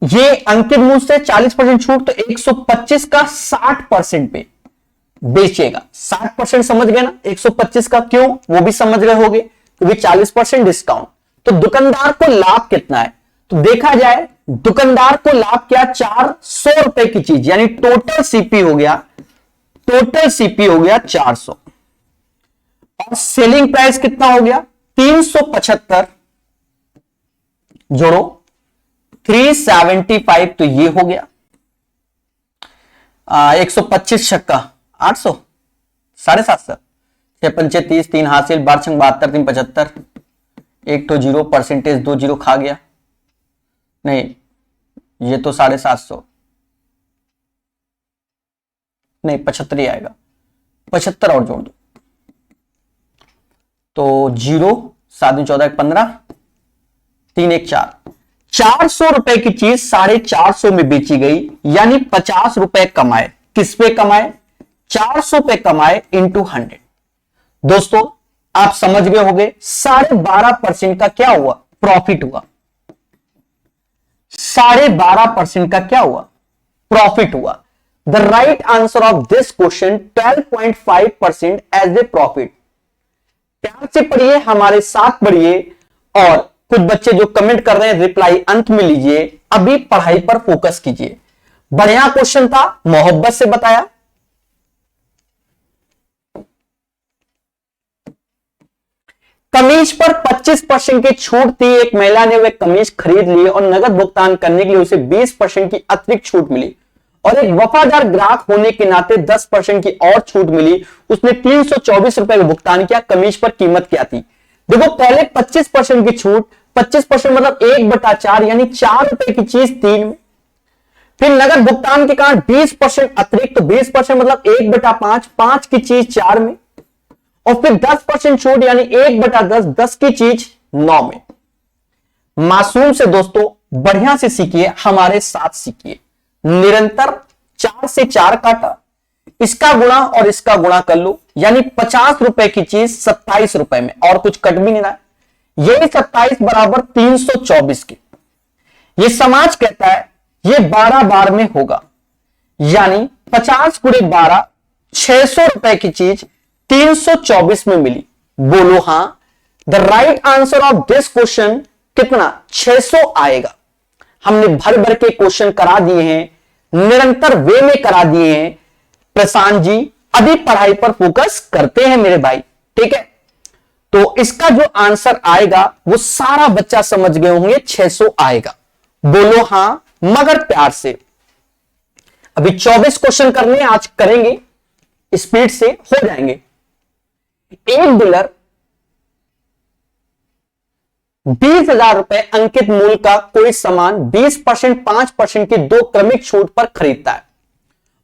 ये अंकित मूल्य से 40% छूट, तो 125 का 60% पे बेचेगा। 60% समझ गए ना? 125 का क्यों, वो भी समझ गए होंगे, क्योंकि 40% डिस्काउंट। तो दुकानदार को लाभ कितना है? तो देखा जाए दुकानदार को लाभ क्या? 400 रुपए की चीज, यानी टोटल सीपी हो गया, टोटल सीपी हो गया 400, और सेलिंग प्राइस कितना हो गया? 375 जोड़ो 375, तो ये हो गया 125 छक्का 800, 750, 6 पंचे 30, 3 हासिल, 12 छंग 72, 3 75, 1 तो 0, परसेंटेज 2 0 खा गया, नहीं ये तो 750, नहीं 75 ही आएगा, 75 और जोड़ दो तो 0, 7 14 15, 3 1 4, 400 रुपए की चीज 450 में बेची गई, यानी 50 रुपए कमाए। किस पे कमाए? 400 पे कमाए इंटू 100। दोस्तों आप समझ गए होंगे, 12.5% का क्या हुआ? प्रॉफिट हुआ। 12.5% का क्या हुआ? प्रॉफिट हुआ। The right answer of this question 12.5% as a profit. प्यार से पढ़िए, हमारे साथ पढ़िए, और कुछ बच्चे जो कमेंट कर रहे हैं रिप्लाई अंत में लीजिए। अभी पढ़ाई पर फोकस कीजिए। बढ़िया क्वेश्चन था, मोहब्बत से बताया। कमीज पर 25% की छूट थी। एक महिला ने वह कमीज खरीद ली और नगद भुगतान करने के लिए उसे 20% की अतिरिक्त छूट मिली, और एक वफादार ग्राहक होने के नाते 10% की और छूट मिली। उसने 324 रुपए का भुगतान किया। कमीज पर कीमत क्या थी? देखो पहले 25% की छूट, 25% मतलब 1/4 यानी 4 रुपए की चीज 3 में। फिर नगद भुगतान के कारण 20% अतिरिक्त, तो 20% मतलब 1/5, 5 की चीज 4 में। और फिर 10% छूट यानी 1/10, 10 की चीज 9 में। मासूम से दोस्तों बढ़िया से सीखिए, हमारे साथ सीखिए। निरंतर 4 से 4 काटा, इसका गुणा और इसका गुणा कर लो, यानी 50 रुपए की चीज 27 रुपए में, और कुछ कट भी नहीं रहा। यही 27 बराबर 324 की। ये समाज कहता है ये 12 बार में होगा, यानी 50 गुणे 12, 600 रुपए की चीज 324 में मिली। बोलो हां। The right answer of this question कितना? 600 आएगा। हमने भर भर के क्वेश्चन करा दिए हैं, निरंतर वे में करा दिए हैं। प्रशांत जी अभी पढ़ाई पर फोकस करते हैं मेरे भाई, ठीक है। तो इसका जो आंसर आएगा वो सारा बच्चा समझ गए होंगे, 600 आएगा। बोलो हां मगर प्यार से। अभी 24 क्वेश्चन करने आज करेंगे, स्पीड से हो जाएंगे। एक डीलर 20,000 रुपए अंकित मूल्य का कोई सामान 20%, 5% की 2 क्रमिक छूट पर खरीदता है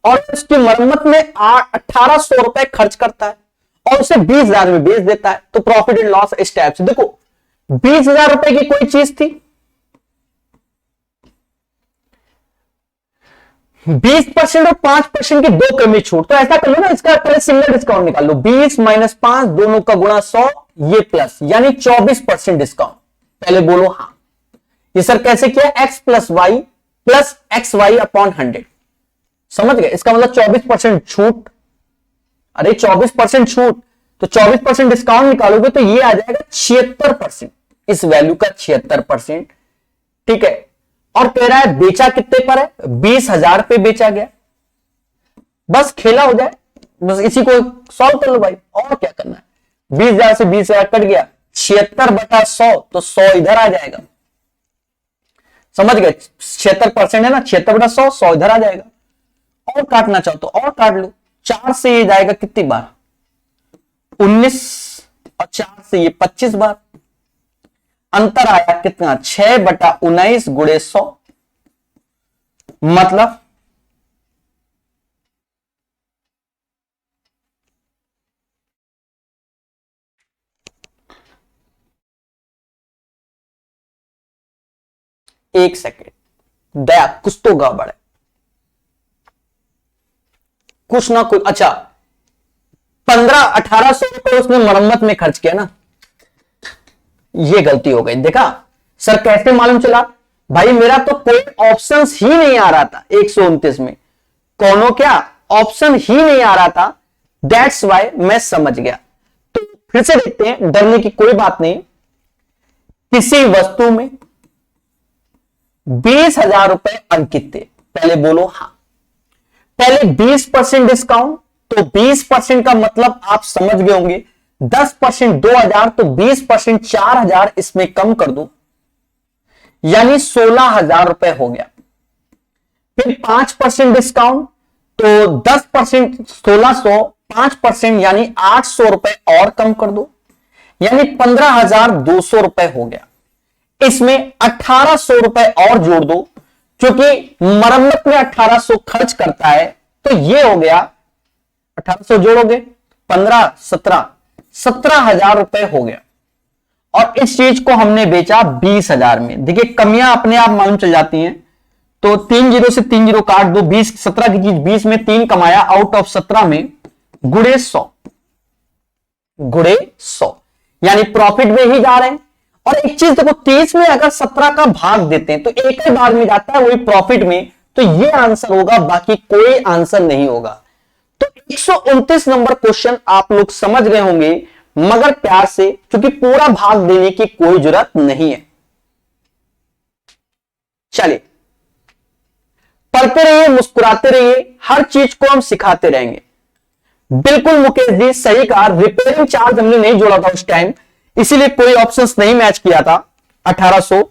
और उसकी मरम्मत में 1800 रुपए खर्च करता है और उसे 20,000 में बेच देता है। तो प्रॉफिट एंड लॉस इस टाइप से देखो, 20,000 रुपए की कोई चीज थी, 20% और 5% की 2 क्रमिक छूट। तो ऐसा कर लो ना, इसका पहले सिंगल डिस्काउंट निकाल लो, 20 - 5 दोनों का गुणा 100, ये प्लस, यानी 24% डिस्काउंट। पहले बोलो हां। ये सर कैसे किया? x + y + xy upon 100। समझ गए? इसका मतलब 24% छूट। अरे 24% छूट, तो 24% डिस्काउंट निकालोगे तो ये आ जाएगा 76%, इस वैल्यू का 76%, ठीक है। और कह रहा है बेचा कितने पर है? 20,000 पे बेचा गया। बस खेला हो जाए, बस इसी को सॉल्व कर लो भाई, और क्या करना है। 20,000 से 20,000 कट गया, 76/100, तो 100 इधर आ जाएगा। समझ गए? 76% है ना, 76/100, 100 इधर आ जाएगा। और काटना चाहो तो और काट लो। 4 से ये जाएगा कितनी बार? 19, और 4 से ये 25 बार। अंतर आया कितना? 6/19 गुणे 100, मतलब एक सेकेंड दया, कुछ तो गड़बड़ है, कुछ ना कुछ। अच्छा, 1800 रुपए उसने मरम्मत में खर्च किया ना, ये गलती हो गई। देखा सर कैसे मालूम चला? भाई मेरा तो कोई ऑप्शन ही नहीं आ रहा था 129 में, कौनो क्या ऑप्शन ही नहीं आ रहा था, दैट्स वाई मैं समझ गया। तो फिर से देखते हैं, डरने की कोई बात नहीं। किसी वस्तु में 20,000 रुपए अंकित थे, पहले बोलो हां। पहले 20% डिस्काउंट, तो 20% का मतलब आप समझ गए होंगे, 10% 2,000, तो 20% 4,000, इसमें कम कर दो, यानी 16,000 रुपए हो गया। फिर 5% डिस्काउंट, तो 10% 1600, 5% यानी 800 रुपए और कम कर दो, यानी 15,200 रुपए हो गया। इसमें 1,800 रुपए और जोड़ दो, क्योंकि मरम्मत में 1,800 खर्च करता है, तो ये हो गया 1,800 जोड़ोगे 15, 17,000 रुपए हो गया। और इस चीज को हमने बेचा 20,000 में। देखिए कमियां अपने आप मालूम चल जाती हैं, तो 3 0 से 3 0 काट दो, 20 17 की चीज 20 में 3 कमाया, आउट ऑफ 17 में गुणे 100, यानी प्रॉफिट में ही जा रहे हैं। और एक चीज देखो, 30 में अगर 17 का भाग देते हैं तो एक ही भाग में जाता है, वही प्रॉफिट में, तो ये आंसर होगा, बाकी कोई आंसर नहीं होगा। तो 129 नंबर क्वेश्चन आप लोग समझ गए होंगे, मगर प्यार से, क्योंकि पूरा भाग देने की कोई जरूरत नहीं है। चलिए पढ़ते रहिए, मुस्कुराते रहिए, हर चीज को हम सिखाते रहेंगे। बिल्कुल मुकेश जी सही कहा, रिपेयरिंग चार्ज हमने नहीं जोड़ा था उस टाइम, इसीलिए कोई ऑप्शंस नहीं मैच किया था 1800।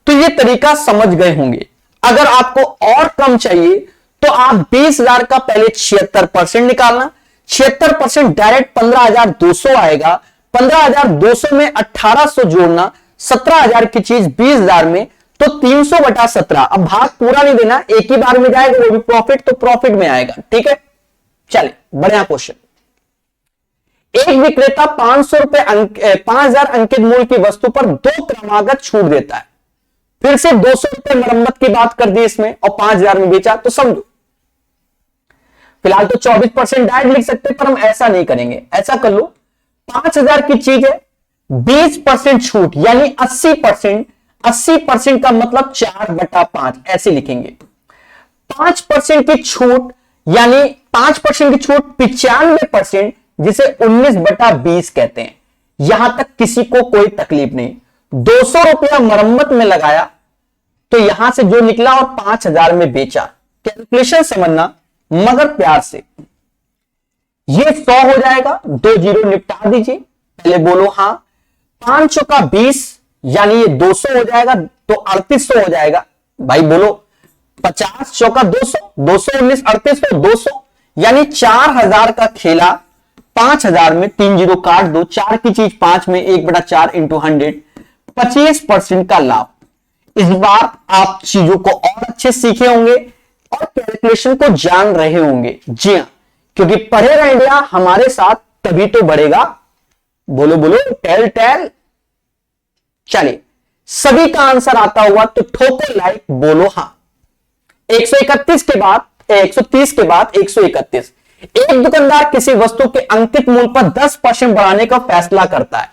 तो ये तरीका समझ गए होंगे। अगर आपको और कम चाहिए तो आप 20,000 का पहले 76% निकालना, 76% डायरेक्ट 15,200 आएगा, 15,200 में 1,800 जोड़ना, 17,000 की चीज 20,000 में, तो 300/17। अब भाग पूरा नहीं देना, एक ही बार में जाएगा, वो भी प्रॉफिट, तो प्रॉफिट में आएगा। ठीक है, चलिए बढ़िया क्वेश्चन। एक विक्रेता 500 रुपए 5,000 अंकित मूल्य की वस्तु पर 2 क्रमागत छूट देता है। फिर से 200 रुपए मरम्मत की बात कर दी इसमें और 5,000 में बेचा, तो समझो फिलहाल तो 24% डायरेक्ट लिख सकते, पर हम ऐसा नहीं करेंगे। ऐसा कर लो, 5,000 की चीज है, 20% छूट यानी 80%। 80% का मतलब 4/5 ऐसे लिखेंगे। 5% की छूट यानी 5% की छूट 95%, जिसे 19/20 कहते हैं। यहां तक किसी को कोई तकलीफ नहीं। 200 रुपया मरम्मत में लगाया, तो यहां से जो निकला और 5,000 में बेचा। कैलकुलेशन समझना मगर प्यार से। ये 100 हो जाएगा, 2 जीरो निपटा दीजिए, पहले बोलो हां। 500 का 20 यानी ये 200 हो जाएगा, तो 3800 हो जाएगा। भाई बोलो 50 चौका 200, 200 19 3800, 200 यानी 4,000 का खेला 5,000 में। 3 जीरो काट दो, 4 की चीज 5 में, 1/4 इंटू 100, 25% का लाभ। इस बार आप चीजों को और अच्छे सीखे होंगे और कैलकुलेशन को जान रहे होंगे। जी हां, क्योंकि पढ़ेगा इंडिया हमारे साथ तभी तो बढ़ेगा। बोलो बोलो टेल टेल। चलिए, सभी का आंसर आता हुआ तो ठोको लाइक, बोलो हां। 131 के बाद 130 के बाद 131। एक दुकानदार किसी वस्तु के अंकित मूल्य पर 10% बढ़ाने का फैसला करता है।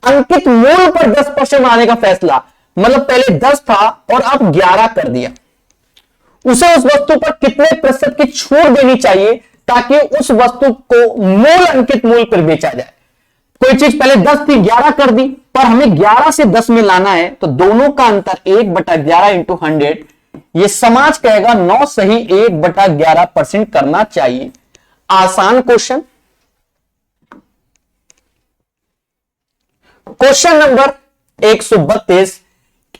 अंकित मूल्य पर 10% बढ़ाने का फैसला मतलब पहले 10 था और अब 11 कर दिया। उसे उस वस्तु पर कितने प्रतिशत की छूट देनी चाहिए ताकि उस वस्तु को मूल अंकित मूल्य पर बेचा जाए। कोई चीज पहले 10 थी, 11 कर दी, पर हमें 11 से 10 में लाना है, तो दोनों का अंतर 1/11 इंटू 100। ये समाज कहेगा 9 सही 1/11% करना चाहिए। आसान क्वेश्चन। Question number 132।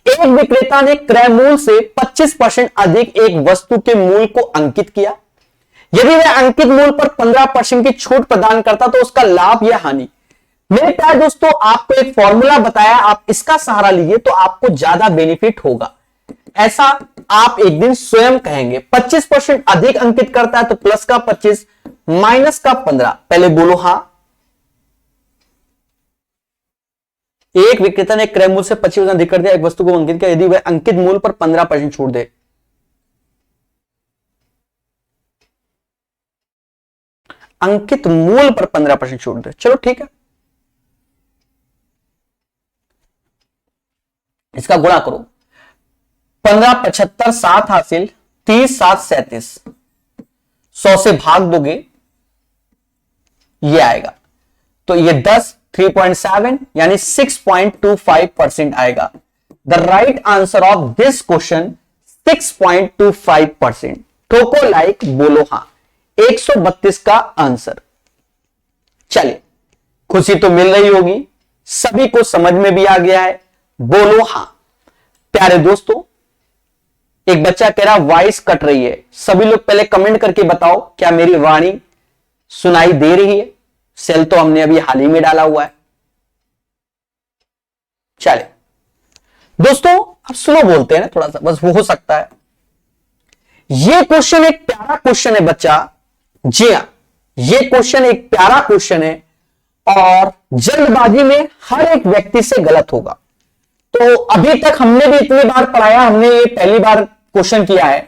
एक विक्रेता ने क्रय मूल्य से 25% अधिक एक वस्तु के मूल्य को अंकित किया। यदि वह अंकित मूल्य पर 15% की छूट प्रदान करता तो उसका लाभ या हानि। मेरे प्यारे दोस्तों, आपको एक फॉर्मूला बताया, आप इसका सहारा लीजिए तो आपको ज्यादा बेनिफिट होगा। ऐसा आप एक दिन स्वयं कहेंगे। 25% अधिक अंकित करता है तो प्लस का 25 माइनस का 15। पहले बोलो हां। एक विक्रेता ने क्रय मूल्य से 25% अधिक कर दिया, एक वस्तु को अंकित किया। यदि वह अंकित मूल्य पर 15% छूट दे, अंकित मूल्य पर 15% छूट दे, चलो ठीक है, इसका गुणा करो। 15 75 7 हासिल, 30 7 37, 100 से भाग दोगे, ये आएगा, तो ये 10 3.7 यानी 6.25% आएगा। The right answer of this question 6.25%। ठोको लाइक, बोलो हां। 132 का आंसर। चलिए, खुशी तो मिल रही होगी, सभी को समझ में भी आ गया है, बोलो हां। प्यारे दोस्तों, एक बच्चा कह रहा वॉइस कट रही है। सभी लोग पहले कमेंट करके बताओ क्या मेरी वाणी सुनाई दे रही है। सेल तो हमने अभी हाल ही में डाला हुआ है। चले दोस्तों, अब स्लो बोलते हैं ना थोड़ा सा, बस वो हो सकता है। ये क्वेश्चन एक प्यारा क्वेश्चन है बच्चा। जी हां, ये क्वेश्चन एक प्यारा क्वेश्चन है और जल्दबाजी में हर एक व्यक्ति से गलत होगा। तो अभी तक हमने भी इतनी बार पढ़ाया, हमने ये पहली बार क्वेश्चन किया है,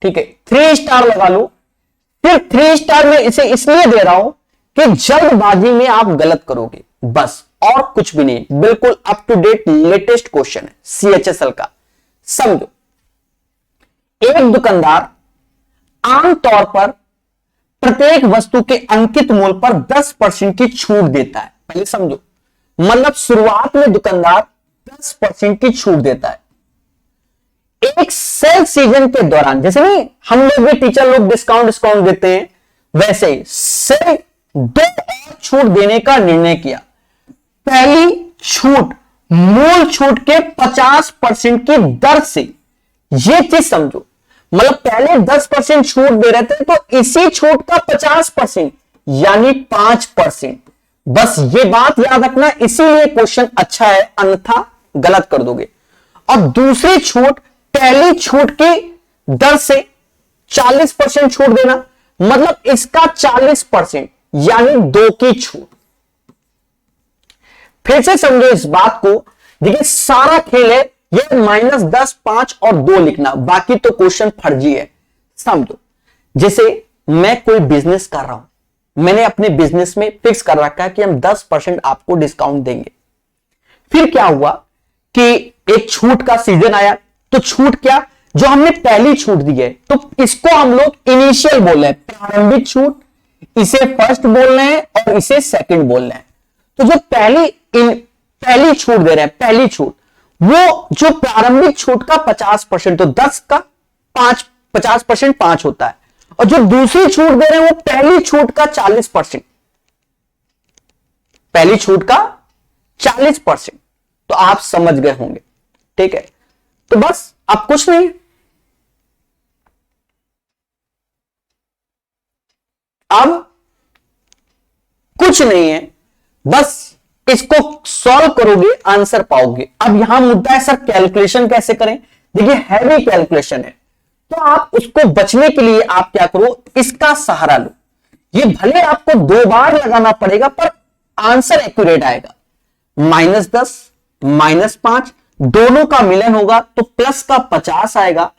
ठीक है। 3 स्टार लगा लो। फिर 3 स्टार में इसे इसलिए दे रहा हूं कि जल्दबाजी में आप गलत करोगे, बस और कुछ भी नहीं। बिल्कुल up to date latest question है CHSL का। समझो, एक दुकानदार आमतौर पर प्रत्येक वस्तु के अंकित मूल्य पर 10% की छूट देता है। पहले समझो, मतलब शुरुआत में दुकानदार 10% की छूट देता है। एक सेल सीजन के दौरान, जैसे नहीं हम लोग भी टीचर लोग डिस्काउंट देते हैं, वैसे ही सेल 2 और छूट देने का निर्णय किया। पहली छूट मूल छूट के 50% की दर से। यह चीज समझो, मतलब पहले 10% छूट दे रहे थे, तो इसी छूट का 50% यानी 5%। बस ये बात याद रखना, इसीलिए क्वेश्चन अच्छा है, अन्यथा गलत कर दोगे। और दूसरी छूट पहली छूट की दर से 40% छूट देना, मतलब इसका 40% यानी 2 की छूट। फिर से समझो इस बात को, देखिए सारा खेल है ये -10, 5 और 2 लिखना, बाकी तो क्वेश्चन फर्जी है। समझो जैसे मैं कोई बिजनेस कर रहा हूं, मैंने अपने बिजनेस में फिक्स कर रखा है कि हम 10% आपको डिस्काउंट देंगे। फिर क्या हुआ कि एक छूट का सीजन आया, तो छूट क्या, जो हमने पहली छूट दी है तो इसको हम लोग इनिशियल बोल रहे हैं, प्रारंभिक छूट, इसे फर्स्ट बोल रहे हैं और इसे सेकंड बोल रहे हैं। तो जो पहली छूट दे रहे हैं, पहली छूट, वो जो प्रारंभिक छूट का 50%, तो 10 का 50% 5 होता है, और जो दूसरी छूट दे रहे हैं वो पहली छूट का 40%, पहली छूट का 40%। तो आप समझ गए होंगे, ठीक है। तो बस अब कुछ नहीं, अब कुछ नहीं है, बस इसको सॉल्व करोगे आंसर पाओगे। अब यहां मुद्दा है सर कैलकुलेशन कैसे करें, देखिए हैवी कैलकुलेशन है, तो आप उसको बचने के लिए आप क्या करो, इसका सहारा लो। ये भले आपको 2 बार लगाना पड़ेगा पर आंसर एक्यूरेट आएगा। -10 -5 दोनों का मिलन होगा तो प्लस का 50 आएगा,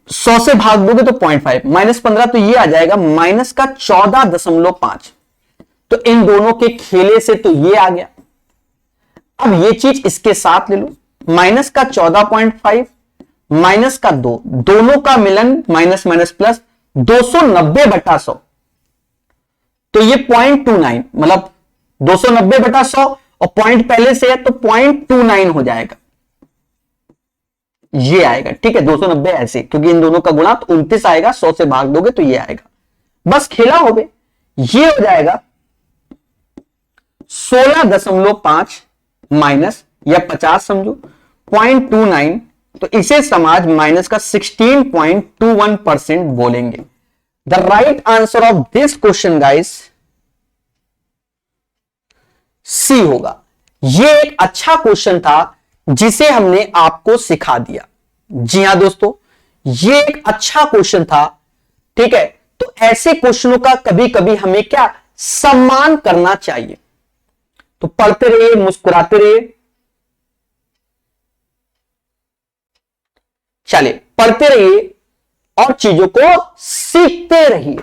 100 से भाग दोगे तो 0.5, -15 तो ये आ जाएगा माइनस का 14.5। तो इन दोनों के खेले से तो ये आ गया। अब ये चीज इसके साथ ले लो, माइनस का 14.5 माइनस का 2, दोनों का मिलन माइनस माइनस प्लस 290/100, तो ये 0.29, मतलब 290/100 और पॉइंट पहले से है तो 0.29 हो जाएगा, ये आएगा, ठीक है। 290 ऐसे, क्योंकि इन दोनों का गुणा तो 29 आएगा, 100 से भाग दोगे तो ये आएगा, बस खेला हो गए। ये हो जाएगा 16.5 माइनस या 50 समझो 0.29, तो इसे समाज माइनस का 16.21% बोलेंगे। The right answer of this question guys C होगा। ये एक अच्छा क्वेश्चन था जिसे हमने आपको सिखा दिया। जी हां दोस्तों, ये एक अच्छा क्वेश्चन था, ठीक है। तो ऐसे क्वेश्चनों का कभी कभी हमें क्या सम्मान करना चाहिए। तो पढ़ते रहिए, मुस्कुराते रहिए, चलिए पढ़ते रहिए और चीजों को सीखते रहिए।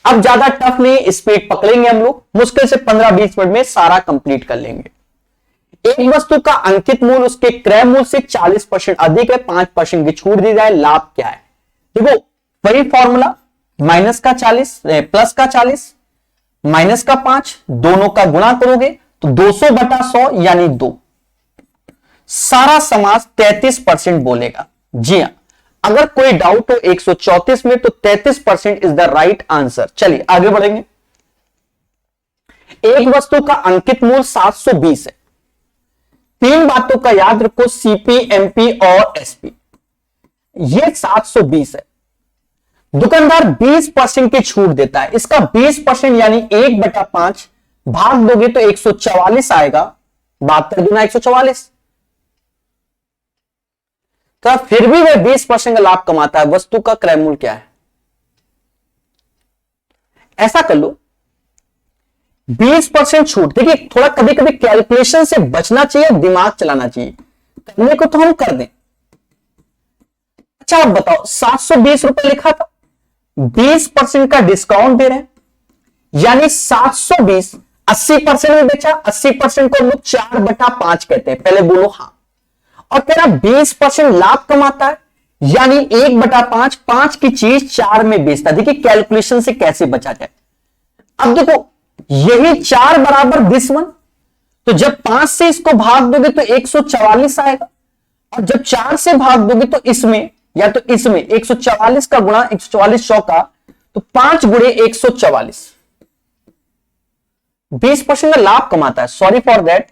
अब ज्यादा टफ नहीं, स्पीड पकड़ेंगे हम लोग, मुश्किल से 15-20 मिनट में सारा कंप्लीट कर लेंगे। एक वस्तु का अंकित मूल्य उसके क्रय मूल्य से 40% अधिक है, 5% की छूट दी जाए, लाभ क्या है। देखो वही फॉर्मूला, माइनस का 40 प्लस का 40 माइनस का 5, दोनों का गुणा करोगे तो 200/100 यानी 2। सारा समास 33% बोलेगा। जी हां, अगर कोई डाउट हो 134 में तो 33% इज द राइट आंसर। चलिए आगे बढ़ेंगे। एक वस्तु का अंकित मूल्य 720 है। 3 बातों का याद रखो, सीपी, एमपी और एसपी। ये 720 है, दुकानदार 20% की छूट देता है, इसका 20% यानी 1/5 भाग दोगे तो 144 आएगा, 72 गुना 144। तो फिर भी वह 20% का लाभ कमाता है, वस्तु का क्रय मूल्य क्या है। ऐसा कर लो, 20% छूट। देखिए थोड़ा कभी कभी कैलकुलेशन से बचना चाहिए, दिमाग चलाना चाहिए, करने को तो हम कर दें। अच्छा आप बताओ, 720 रुपए लिखा था, 20% का डिस्काउंट दे रहे हैं, यानी 720 80% में बेचा, 80% को हम लोग 4/5 कहते हैं, पहले बोलो हाँ। और तेरा 20% लाभ कमाता है, यानी 1/5, 5 की चीज 4 में बेचता है। देखिए कैलकुलेशन से कैसे बचा जाए। अब देखो यही 4 बराबर दिस वन, तो जब 5 से इसको भाग दोगे तो 144 आएगा, और जब 4 से भाग दोगे तो इसमें या तो इसमें 144 का गुणा 144 चौका, तो 5 गुणे 144, 20% का लाभ कमाता है। सॉरी फॉर दैट,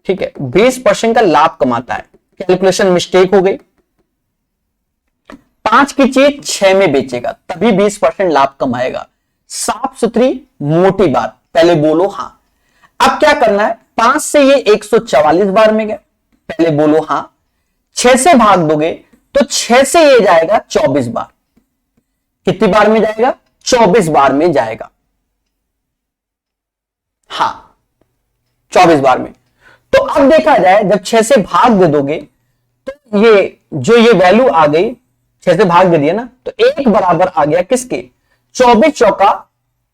ठीक है, 20% का लाभ कमाता है, कैलकुलेशन मिस्टेक हो गई। 5 की चीज 6 में बेचेगा तभी 20% लाभ कमाएगा, साफ सुथरी मोटी बार? पहले बोलो हां। अब क्या करना है, 5 से ये 144 बार में गया, पहले बोलो हां। 6 से भाग दोगे तो 6 से ये जाएगा 24 बार। कितनी बार में जाएगा? 24 बार में जाएगा। हां, 24 बार में। तो अब देखा जाए, जब 6 से भाग दे दोगे तो ये जो ये वैल्यू आ गई, 6 से भाग दे दिया ना, तो 1 बराबर आ गया किसके? 24 चौका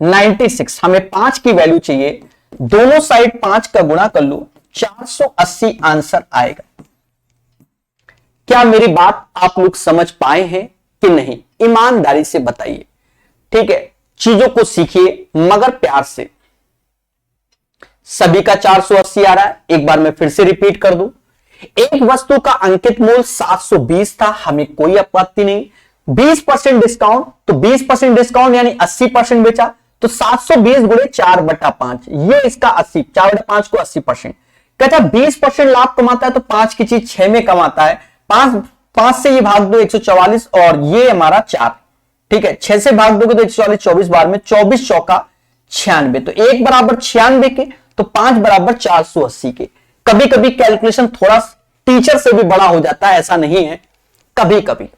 96। हमें 5 की वैल्यू चाहिए, दोनों साइड 5 का गुणा कर लो, 480 आंसर आएगा। क्या मेरी बात आप लोग समझ पाए हैं कि नहीं? ईमानदारी से बताइए, ठीक है? चीजों को सीखिए मगर प्यार से। सभी का 480 आ रहा है, एक बार मैं फिर से रिपीट कर दूं। एक वस्तु का अंकित मूल्य 720 था, हमें कोई आपत्ति नहीं। 20% डिस्काउंट, तो 20% डिस्काउंट यानी 80% बेचा, तो 720 गुणे 4/5, ये इसका 80, 4/5 को 80%। कहता 20% लाभ कमाता है तो 5 की चीज 6 में कमाता है। 5 से ये भाग दो 144 और ये हमारा 4, ठीक है? 6 से भाग दोगे तो 144, 24 बार में 24 चौका 96, तो 1 बराबर 96 के, तो 5 बराबर 480 के। कभी कभी कैलकुलेशन थोड़ा टीचर से भी बड़ा हो जाता है, ऐसा नहीं है, कभी कभी।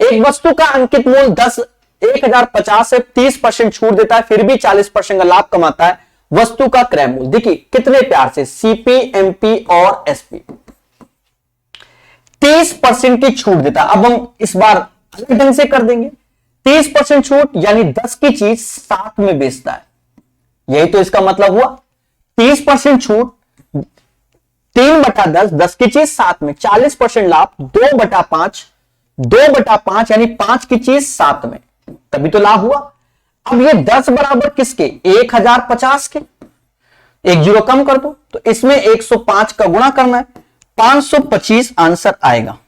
एक वस्तु का अंकित मूल्य 10,050 से 30% छूट देता है, फिर भी 40% का लाभ कमाता है। वस्तु का क्रय मूल्य देखिए कितने प्यार से, सीपी, एमपी और एसपी 30% की छूट देता है। अब हम इस बार अलग ढंग से कर देंगे। 30% छूट यानी 10 की चीज 7 में बेचता है, यही तो इसका मतलब हुआ। 30% छूट, 3/10, 10 की चीज 7 में, 40% लाभ, 2/5, 2/5 यानी 5 की चीज 7 में, तभी तो लाभ हुआ। अब ये 10 बराबर किसके? 1050 के, एक जीरो कम कर दो, तो इसमें 105 का गुणा करना है, 525 आंसर आएगा।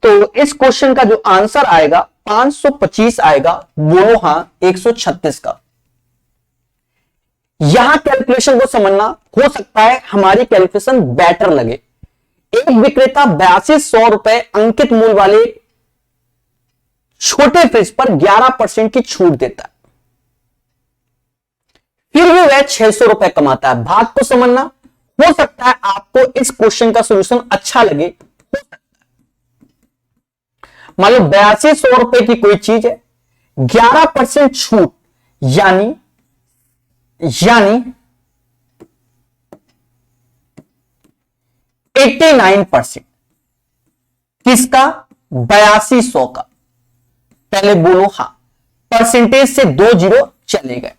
तो इस क्वेश्चन का जो आंसर आएगा 525 आएगा, बोलो हां 136 का। यहां कैलकुलेशन को समझना, हो सकता है हमारी कैलकुलेशन बेटर लगे। एक विक्रेता 8200 रुपए अंकित मूल्य वाले छोटे फ्रिज पर 11% की छूट देता है, फिर भी वह 600 रुपए कमाता है। भाग को समझना, हो सकता है आपको इस क्वेश्चन का सॉल्यूशन अच्छा लगे, हो सकता है। मान लो 8200 रुपए की कोई चीज है, 11% छूट यानी 89%। किसका? 8200 का। पहले बोलो हां, परसेंटेज से 2 जीरो चले गए।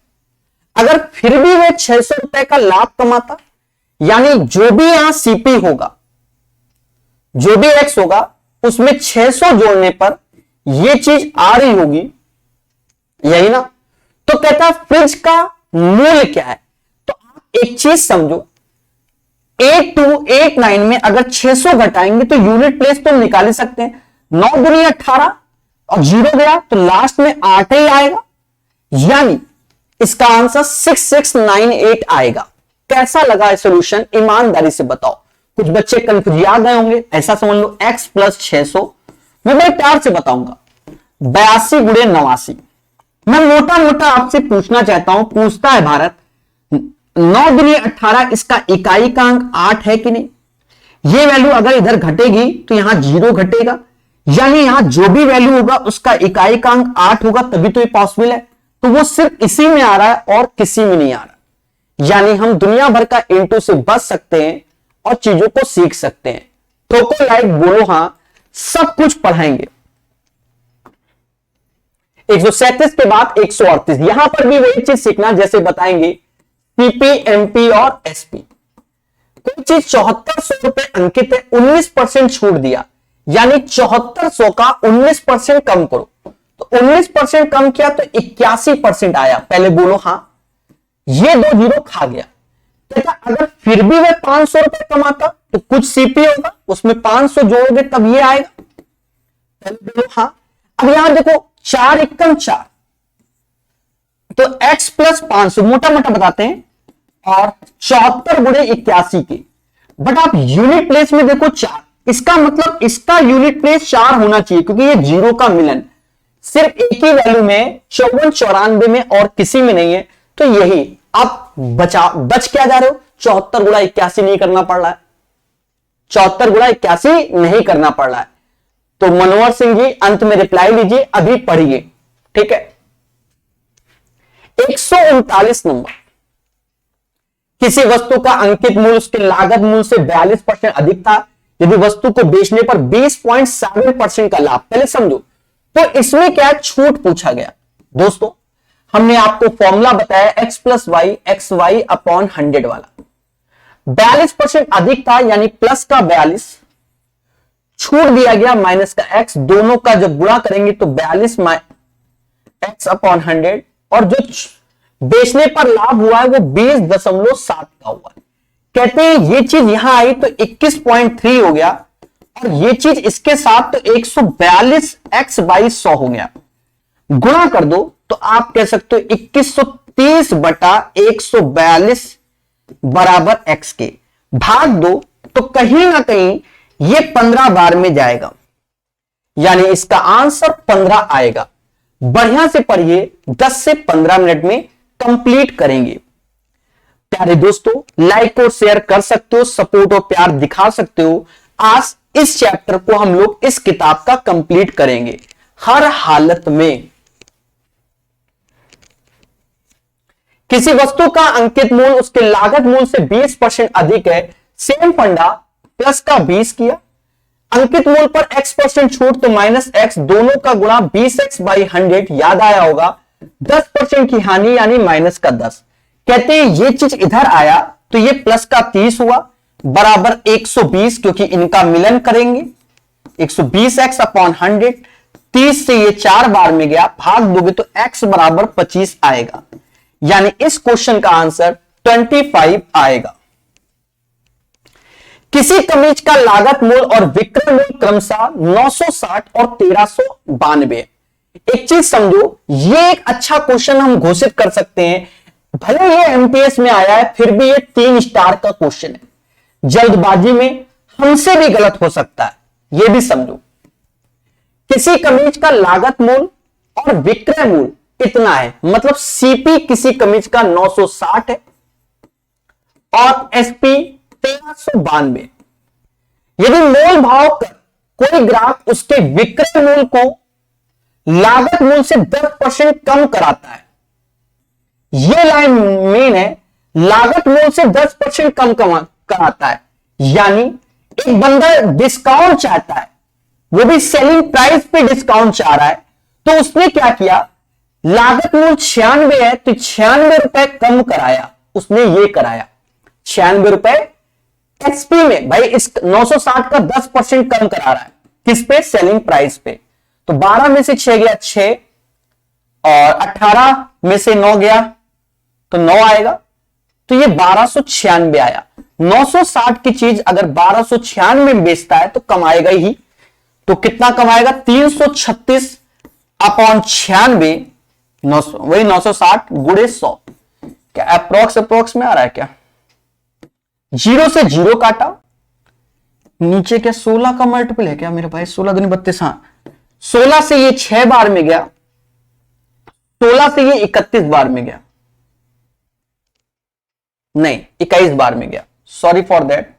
अगर फिर भी वह 600 रुपए का लाभ कमाता, यानी जो भी यहां सीपी होगा, जो भी एक्स होगा, उसमें 600 जोड़ने पर यह चीज आ रही होगी, यही ना? तो कहता फ्रिज का मूल्य क्या है? तो आप एक चीज समझो, 8289 में अगर 600 घटाएंगे तो यूनिट प्लेस तो निकाल ही सकते हैं। 9 दूनी 18 और जीरो गया तो लास्ट में 8 ही आएगा, यानी इसका आंसर 6698 आएगा। कैसा लगा सॉल्यूशन? ईमानदारी से बताओ। कुछ बच्चे कंफ्यूज आ गए होंगे, ऐसा समझ लो x प्लस 600, मैं बड़े प्यार से बताऊंगा, 82 गुणे 89। मैं मोटा मोटा आपसे पूछना चाहता हूं, पूछता है भारत, 9 दूनी 18, इसका इकाई का अंक 8 है कि नहीं? ये वैल्यू अगर इधर घटेगी तो यहां जीरो घटेगा, यानी यहां जो भी वैल्यू होगा उसका इकाई का अंक 8 होगा, तभी तो ये पॉसिबल है। तो वो सिर्फ इसी में आ रहा है और किसी में नहीं आ रहा, यानी हम दुनिया भर का इंटू से बच सकते हैं और चीजों को सीख सकते हैं। ठोको लाइक, बोलो हां, सब कुछ पढ़ाएंगे। 137 के बाद 138, यहां पर भी वही चीज सीखना जैसे बताएंगे सीपी, एमपी और एसपी। कोई चीज 7400 रुपए अंकित है, 19% छूट दिया, यानी 7400 का 19% कम करो, तो 19% कम किया तो 81% आया। पहले बोलो हां, ये 2 जीरो खा गया। कहता अगर फिर भी वह 500 रुपए कमाता तो कुछ सीपी होगा, उसमें 500 जोड़ोगे तब ये आएगा। पहले बोलो हां। अब यहां देखो 4 एकम 4, तो x प्लस 500 मोटा मोटा बताते हैं, और 74 गुणे 81 के, बट आप यूनिट प्लेस में देखो 4, इसका मतलब इसका यूनिट प्लेस 4 होना चाहिए क्योंकि ये जीरो का मिलन, सिर्फ एक ही वैल्यू में 54 94 में और किसी में नहीं है, तो यही आप बच क्या जा रहे हो, 74 गुणा 81 नहीं करना पड़ रहा है, 74 गुणा 81 नहीं करना पड़ रहा है। तो मनोहर सिंह जी अंत में रिप्लाई लीजिए, अभी पढ़िए, ठीक है। 139 नंबर, किसी वस्तु का अंकित मूल्य उसके लागत मूल्य से 42% अधिक था यदि वस्तु को बेचने पर 20.7% का लाभ। पहले समझो, तो इसमें क्या छूट पूछा गया। दोस्तों हमने आपको फॉर्मूला बताया x plus Y X Y upon 100 वाला, 42% अधिक था यानी प्लस का 42, छूट दिया गया माइनस का x, दोनों का जब गुणा करेंगे तो 42 x अपॉन 100, और जो बेचने पर लाभ हुआ है वो 20.7 का हुआ है। कहते हैं ये चीज यहां आई तो 21.3 हो गया, और ये चीज इसके साथ तो 142 x बाई 100 हो गया, गुणा कर दो तो आप कह सकते हो 2130 बटा 142 बराबर x के, भाग दो तो कहीं ना कहीं ये 15 बार में जाएगा, यानी इसका आंसर 15 आएगा। बढ़िया से पढ़िए, 10 से 15 मिनट में कंप्लीट करेंगे। प्यारे दोस्तों लाइक और शेयर कर सकते हो, सपोर्ट और प्यार दिखा सकते हो। आज इस चैप्टर को हम लोग इस किताब का कंप्लीट करेंगे। हर हालत में किसी वस्तु का अंकित मूल्य उसके लागत मूल्य से 20% अधिक है, सेम फंडा, प्लस का 20 किया, अंकित मूल्य पर x% छूट तो माइनस x, दोनों का गुणा 20x बाई 100, याद आया होगा, 10% की हानि यानी माइनस का 10। कहते हैं ये चीज इधर आया तो ये प्लस का 30 हुआ बराबर 120, क्योंकि इनका मिलन करेंगे, 120x अपॉन 100, 30 से ये 4 बार में गया, भाग दोगे तो x बराबर 25 आएगा, यानी इस क्वेश्चन का आंसर 25 आएगा। किसी कमीज का लागत मूल्य और विक्रय मूल्य क्रमशः 960 और 1392। एक चीज समझो, ये एक अच्छा क्वेश्चन हम घोषित कर सकते हैं, भले ये एमटीएस में आया है फिर भी ये 3 स्टार का क्वेश्चन है, जल्दबाजी में हमसे भी गलत हो सकता है, ये भी समझो। किसी कमीज का लागत मूल्य और विक्रय मूल्य इतना है, मतलब सीपी किसी कमीज का 960 है और एसपी 1392। यदि मोल भाव कर कोई ग्राहक उसके विक्रय मूल्य को लागत मूल्य से 10% कम कराता है, यह लाइन मेन है, लागत मूल्य से 10% कम कराता है, यानी एक बंदा डिस्काउंट चाहता है, वो भी सेलिंग प्राइस पे डिस्काउंट चाह रहा है, तो उसने क्या किया, लागत मूल्य 96 है तो 96 रुपए कम कराया, उसने ये कराया 96 रुपए एसपी में, भाई इस 960 का 10% कम करा रहा है, किस पे, सेलिंग प्राइस पे, तो 12 में से 6 गया 6 और 18 में से 9 गया तो 9 आएगा, तो ये 1296 आया। 960 की चीज अगर 1296 में बेचता है तो कमाएगा ही, तो कितना कमाएगा, 336 अपॉन 96, वही 960 गुणे 100, क्या अप्रोक्स में आ रहा है क्या, 0 से 0 काटा, नीचे क्या 16 का मल्टीपल है क्या मेरे भाई, 16 दूनी 32, हाँ 16 से ये 6 बार में गया, 16 से ये 31 बार में गया, नहीं 21 बार में गया, सॉरी फॉर दैट,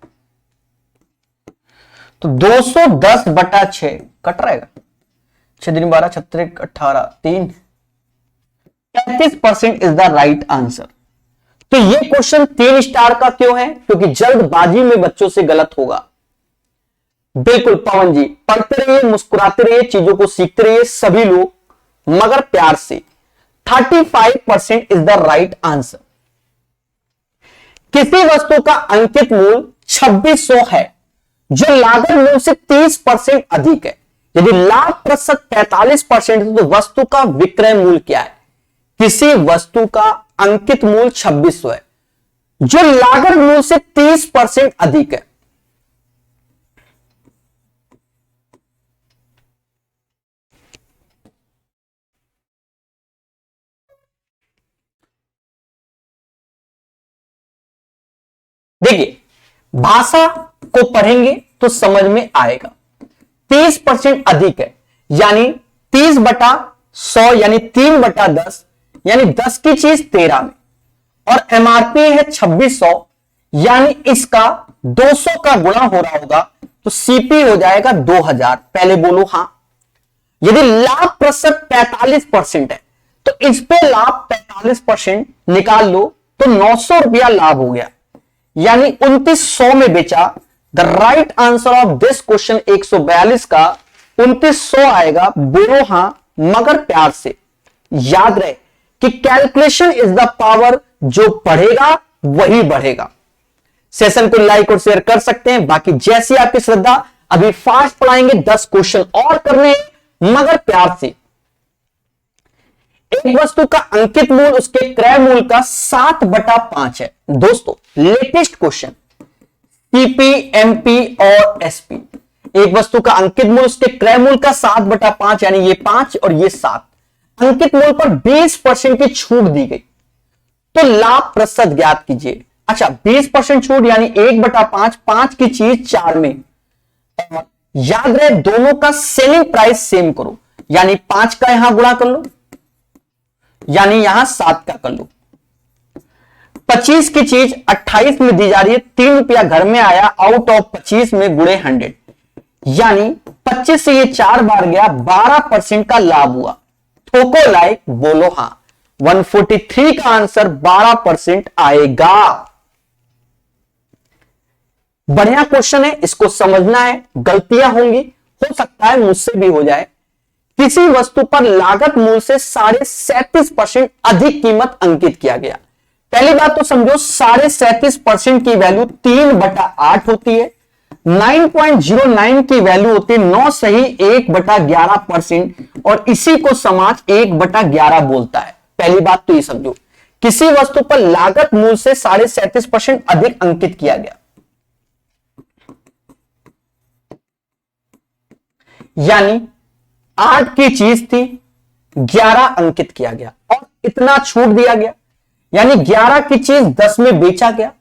तो 210 बटा 6 कट रहेगा, 6 दिन 12 36 18 3, 35% इज द राइट आंसर। तो ये क्वेश्चन 3 स्टार का क्यों है, क्योंकि जल्दबाजी में बच्चों से गलत होगा। बिल्कुल पवन जी, पढ़ते रहिए, मुस्कुराते रहिए, चीजों को सीखते रहिए सभी लोग, मगर प्यार से। 35% इज द राइट आंसर। किसी वस्तु का अंकित मूल्य 2600 है जो लागत मूल्य से 30% अधिक है, यदि लाभ प्रतिशत 45% है तो वस्तु का विक्रय मूल्य क्या है। किसी वस्तु का अंकित मूल्य 2600 है जो लागत मूल्य से 30% अधिक है, देखिए भाषा को पढ़ेंगे तो समझ में आएगा। 30% अधिक है यानी 30 बटा 100 यानी 3/10 यानी 10 की चीज 13 में, और एमआरपी है 2600 यानी इसका 200 का गुणा हो रहा होगा, तो सीपी हो जाएगा 2000। पहले बोलो हां। यदि लाभ प्रतिशत 45% है तो इस पे लाभ 45% निकाल लो तो 900 रुपया लाभ हो गया, यानी 2900 में बेचा। The right answer of this question 142 का 2900 आएगा। बोलो हां मगर प्यार से। याद रहे कि कैलकुलेशन इज द पावर, जो पढ़ेगा वही बढ़ेगा। सेशन को लाइक और शेयर कर सकते हैं, बाकी जैसी आपकी श्रद्धा। अभी फास्ट पढ़ाएंगे, 10 क्वेश्चन और करने मगर प्यार से। एक वस्तु का अंकित मूल्य उसके क्रय मूल्य का 7/5 है। दोस्तों लेटेस्ट क्वेश्चन, सीपी, एमपी और एसपी। एक वस्तु का अंकित मूल्य उसके क्रय मूल्य का 7/5 यानी ये 5 और ये 7। अंकित मूल्य पर 20% की छूट दी गई, तो लाभ प्रतिशत ज्ञात कीजिए। अच्छा 20% छूट यानी 1/5, 5 की चीज 4 में। और याद रहे दोनों का सेलिंग प्राइस सेम करो, यानी 5 का यहां गुणा कर लो, यानी यहां 7 का कर लो। 25 की चीज 28 में दी जा रही है, 3 रुपया घर में आया, आउट ऑफ 25 में गुणे 100, यानी 25 से ये 4 बार गया, 12% का लाभ हुआ। ठोको लाइक, बोलो हां। 143 का आंसर 12% आएगा। बढ़िया क्वेश्चन है, इसको समझना है। गलतियां होंगी, हो सकता है मुझसे भी हो जाए। किसी वस्तु पर लागत मूल्य से 37.5% अधिक कीमत अंकित किया गया। पहली बात तो समझो 37.5% की वैल्यू 3/8 होती है। 9.09 की वैल्यू होती है 9 सही 1/11%, और इसी को समाज 1/11 बोलता है। पहली बात तो ये समझो, किसी वस्तु पर लागत मूल्य से 37.5% अधिक अंकित किया गया, यानी 8 की चीज थी, 11 अंकित किया गया और इतना छूट दिया गया, यानी 11 की चीज 10 में बेचा गया।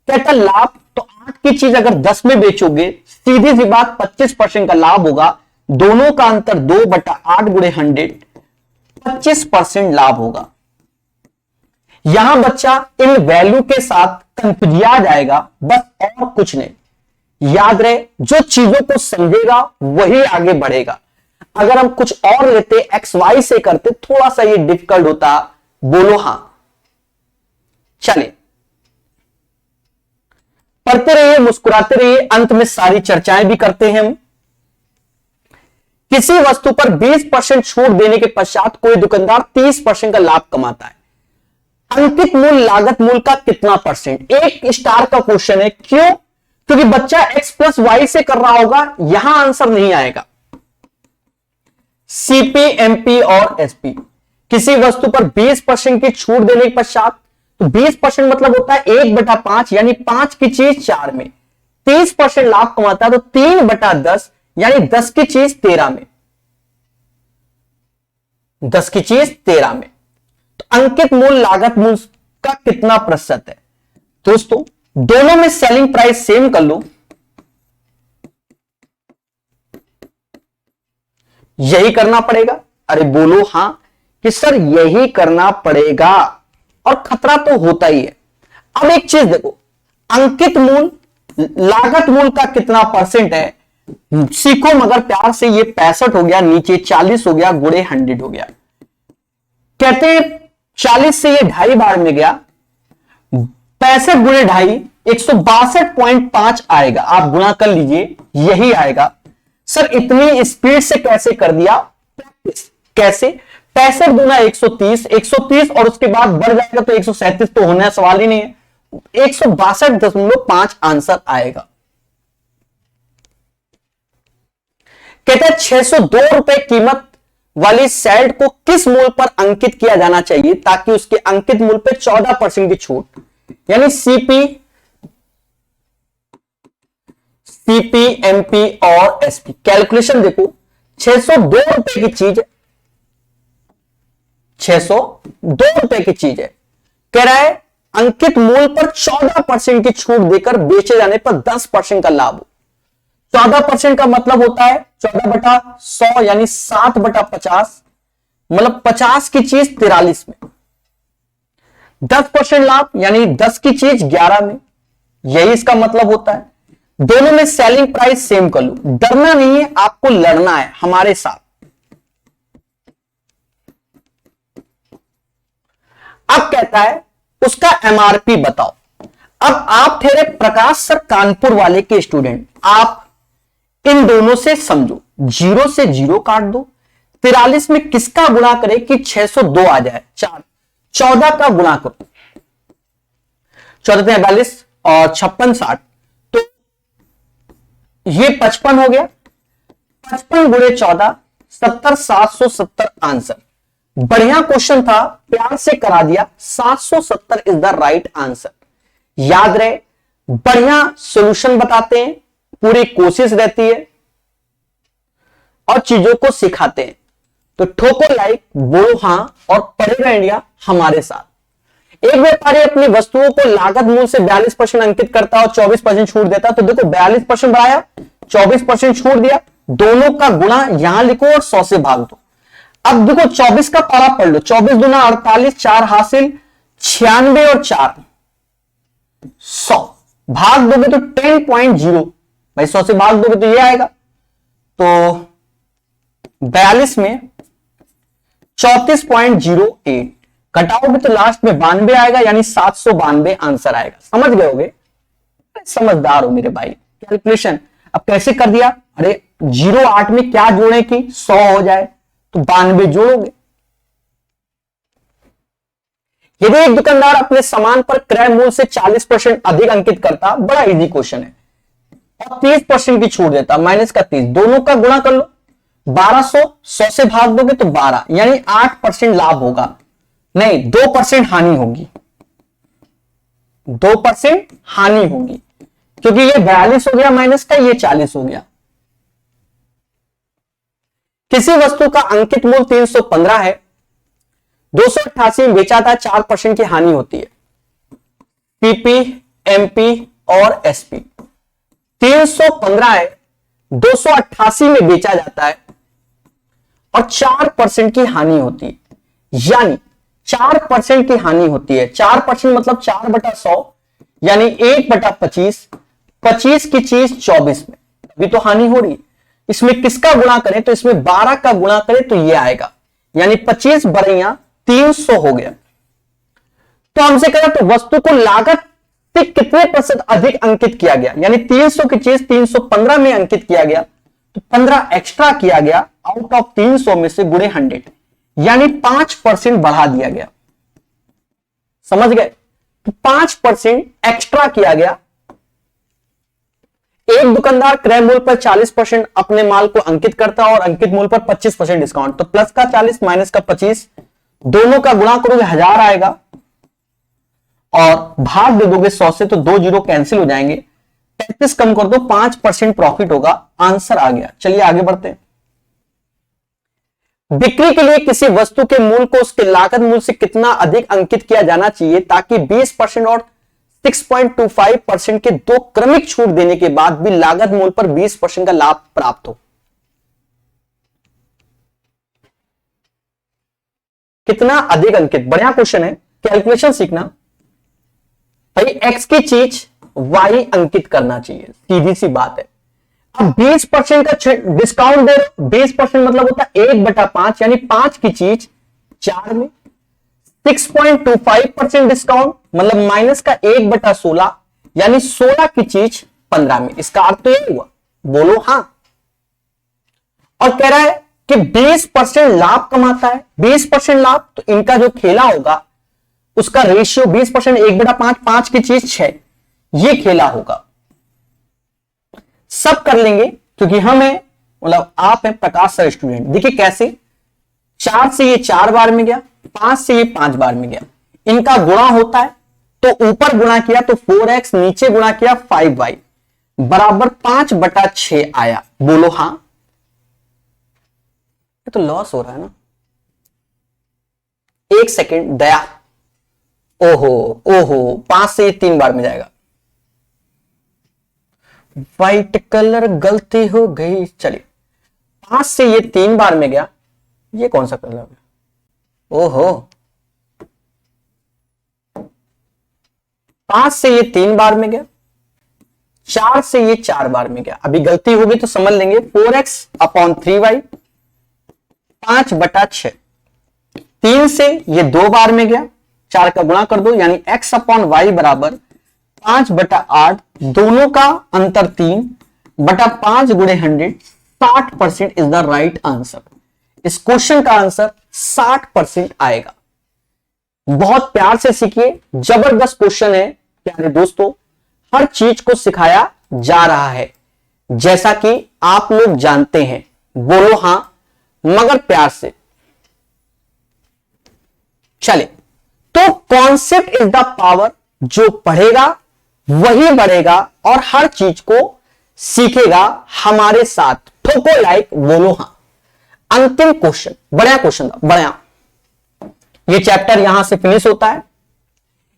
कहता लाभ, तो 8 की चीज अगर 10 में बेचोगे, सीधी सी बात 25% का लाभ होगा। दोनों का अंतर 2/8 गुणे 100, 25% लाभ होगा। यहां बच्चा इन वैल्यू के साथ कंफ्यूज जाएगा, बस और कुछ नहीं। याद रहे जो चीजों को समझेगा वही आगे बढ़ेगा। अगर हम कुछ और लेते, एक्स वाई से करते, थोड़ा सा ये डिफिकल्ट होता। बोलो हां। चलिए पढ़ते रहिए, मुस्कुराते रहिए, अंत में सारी चर्चाएं भी करते हैं हम। किसी वस्तु पर 20% छूट देने के पश्चात कोई दुकानदार 30% का लाभ कमाता है। अंकित मूल्य लागत मूल्य का कितना परसेंट? 1 स्टार का क्वेश्चन है। क्यों? क्योंकि बच्चा x + y से कर रहा होगा, यहां आंसर नहीं आएगा। सीपी, एमपी और एसपी, किसी वस्तु पर 20% की छूट देने के पश्चात, तो 20% मतलब होता है 1/5 यानी 5 की चीज 4 में। 30% लाभ कमाता है तो 3/10 यानी 10 की चीज 13 में। 10 की चीज 13 में। तो अंकित मूल्य लागत मूल्य का कितना प्रतिशत है? दोस्तों दोनों में सेलिंग प्राइस सेम कर लो, यही करना पड़ेगा। अरे बोलो हां कि सर यही करना पड़ेगा, और खतरा तो होता ही है। अब एक चीज देखो, अंकित मूल्य लागत मूल्य का कितना परसेंट है, सीखो मगर प्यार से। ये 65 हो गया, नीचे 40 हो गया, गुणे 100 हो गया। कहते हैं 40 से ये 2.5 बार में गया, 65 गुणे 2.5 162.5 आएगा। आप गुणा कर लीजिए, यही आएगा। सर इतनी स्पीड से कैसे कर दिया? प्रैक्टिस। कैसे? 65 गुना 130, 130 और उसके बाद बढ़ जाएगा तो 137 तो होना सवाल ही नहीं है। 162.5 आंसर आएगा। कहते हैं 602 रुपए कीमत वाली शर्ट को किस मूल्य पर अंकित किया जाना चाहिए ताकि उसके अंकित मूल्य पर 14% की छूट, यानी सीपी, एमपी और एसपी। कैलकुलेशन देखो, 602 रुपए की चीज, 602 रुपए की चीज है। कह रहा है अंकित मूल्य पर 14% की छूट देकर बेचे जाने पर 10% का लाभ हो। 14% का मतलब होता है 14/100 यानी 7/50 मतलब 50 की चीज 43 में, 10% लाभ यानी 10 की चीज 11 में, यही इसका मतलब होता है। दोनों में सेलिंग प्राइस सेम कर लो, डरना नहीं है, आपको लड़ना है हमारे साथ। अब कहता है उसका एमआरपी बताओ। अब आप ठहरे प्रकाश सर कानपुर वाले के स्टूडेंट, आप इन दोनों से समझो, 0 से 0 काट दो, 43 में किसका गुणा करे कि 602 आ जाए, 14 का गुणा करो, 14 42 और 56 60, तो ये 55 हो गया, 55 गुणे 14 70, 770 आंसर। बढ़िया क्वेश्चन था, प्यार से करा दिया, 770 इज द राइट आंसर। याद रहे, बढ़िया सॉल्यूशन बताते हैं, पूरी कोशिश रहती है और चीजों को सिखाते हैं। तो ठोको लाइक, बोलो हां और पढ़ेगा इंडिया हमारे साथ। एक व्यापारी अपनी वस्तुओं को लागत मूल्य से 42% अंकित करता और 24% छूट देता। तो देखो 42% बढ़ाया, 24% छूट दिया, दोनों का गुणा यहां लिखो और 100 से भाग दो। अब देखो 24 का पारा पढ़ लो, 24 दूना 48, 4 हासिल, 96 और 4 100, भाग दोगे तो 10.0, भाई 100 से भाग दोगे तो ये आएगा। तो 42 में 34.08 घटाओगे तो लास्ट में 92 आएगा, यानी 792 आंसर आएगा। समझ गए होगे, समझदार हो मेरे भाई। कैलकुलेशन अब कैसे कर दिया, अरे 08 में क्या जोड़े कि 100 हो जाए, तो 92 जोड़ोगे। यदि एक दुकानदार अपने सामान पर क्रय मूल्य से 40% अधिक अंकित करता, बड़ा इजी क्वेश्चन है, और 30% की छूट देता, माइनस का 30, दोनों का गुणा कर लो, 1200, 100 से भाग दोगे तो 12, यानी 8% लाभ होगा, नहीं 2% हानि होगी, 2% हानि होगी, क्योंकि ये 42 हो गया माइनस का, ये 40 हो गया। किसी वस्तु का अंकित मूल्य 315 है, 288 में बेचा था, 4% की हानि होती है। पीपी, एमपी और एसपी 315 है, 288 में बेचा जाता है और 4% की हानि होती है, यानी 4% की हानि होती है। 4% मतलब 4/100, यानी 1/25, 25 की चीज 24 में, अभी तो हानि हो रही है। इसमें किसका गुणा करें, तो इसमें 12 का गुणा करें तो ये आएगा, यानी 25 बरैया 300 हो गया। तो हमसे कहा तो वस्तु को लागत से कितने % अधिक अंकित किया गया, यानी 300 की चीज 315 में अंकित किया गया, तो 15 एक्स्ट्रा किया गया आउट ऑफ 300 में से गुणे 100, यानी 5% बढ़ा दिया गया। समझ गए, तो 5% एक्स्ट्रा किया गया। एक दुकानदार क्रय मूल्य पर 40% अपने माल को अंकित करता और अंकित मूल्य पर 25% डिस्काउंट, तो प्लस का 40 माइनस का 25, दोनों का गुणा करोगे 1000 आएगा और भाग दे दोगे 100 से, तो 2 जीरो कैंसिल हो जाएंगे, 35 कम कर दो, 5% प्रॉफिट होगा, आंसर आ गया। चलिए आगे बढ़ते हैं। बिक्री के लिए किसी वस्तु के मूल्य को उसके लागत मूल्य से कितना अधिक अंकित किया जाना चाहिए ताकि 20% और 6.25% के दो क्रमिक छूट देने के बाद भी लागत मूल्य पर 20% का लाभ प्राप्त हो। कितना अधिक अंकित, बढ़िया क्वेश्चन है, कैलकुलेशन सीखना भाई। एक्स की चीज वाई अंकित करना चाहिए, सीधी सी बात है। अब 20% का डिस्काउंट दे रहे, 20% मतलब होता है 1/5, यानी 5 की चीज 4 में, 6.25% डिस्काउंट मतलब माइनस का 1/16, यानी 16 की चीज 15 में। इसका अर्थ तो यही हुआ, बोलो हां। और कह रहा है कि 20% लाभ कमाता है, 20% लाभ, तो इनका जो खेला होगा उसका रेशियो 20% 1/5, 5 की चीज 6, ये खेला होगा। सब कर लेंगे क्योंकि हम है, मतलब आप है प्रकाश सर स्टूडेंट। देखिए कैसे, 4 से ये 4 बार में गया, 5 से ये 5 बार में गया, इनका गुणा होता है, तो ऊपर गुणा किया तो 4x, नीचे गुणा किया 5y बराबर 5/6 आया। बोलो हां, ये तो लॉस हो रहा है ना। 1 सेकेंड दया, ओहो ओहो, 5 से ये 3 बार में जाएगा, व्हाइट कलर गलती हो गई। चलिए 5 से ये 3 बार में गया, ये कौन सा कलर है, ओहो, 5 से ये 3 बार में गया, 4 से ये 4 बार में गया। अभी गलती होगी तो समझ लेंगे। 4x/3y 5/6। 3 से ये 2 बार में गया, 4 का गुणा कर दो, यानी x/y बराबर 5/8। दोनों का अंतर 3/5 गुणे 100, 60% इज द राइट आंसर। इस क्वेश्चन का आंसर 60% आएगा। बहुत प्यार से सीखिए, जबरदस्त क्वेश्चन है प्यारे दोस्तों। हर चीज को सिखाया जा रहा है, जैसा कि आप लोग जानते हैं। बोलो हां मगर प्यार से। चले, तो कॉन्सेप्ट इज द पावर। जो पढ़ेगा वही बढ़ेगा और हर चीज को सीखेगा हमारे साथ। ठोको लाइक, बोलो हां। अंतिम क्वेश्चन, बढ़िया क्वेश्चन था, बढ़िया। ये चैप्टर यहां से फिनिश होता है।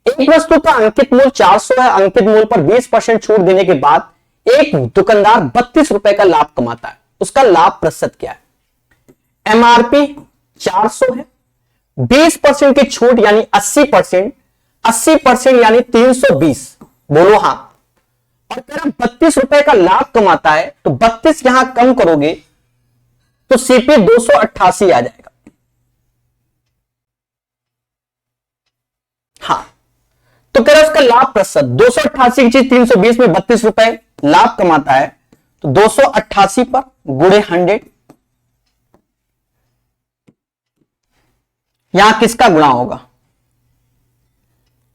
एक वस्तु का अंकित मूल्य 400 है। अंकित मूल्य पर 20% छूट देने के बाद एक दुकानदार 32 रुपए का लाभ कमाता है। उसका लाभ प्रतिशत क्या है? एमआरपी 400 है, 20% की छूट यानी 80%, 80% यानी 320। बोलो हां। और कह रहा 32 रुपए का लाभ कमाता है, तो 32 यहां कम करोगे तो सीपी 288 आ जाएगा। हाँ, तो कह रहा उसका लाभ प्रतिशत 288 की चीज 320 में 32 रुपए लाभ कमाता है, तो 288 पर गुणे 100। यहां किसका गुणा होगा?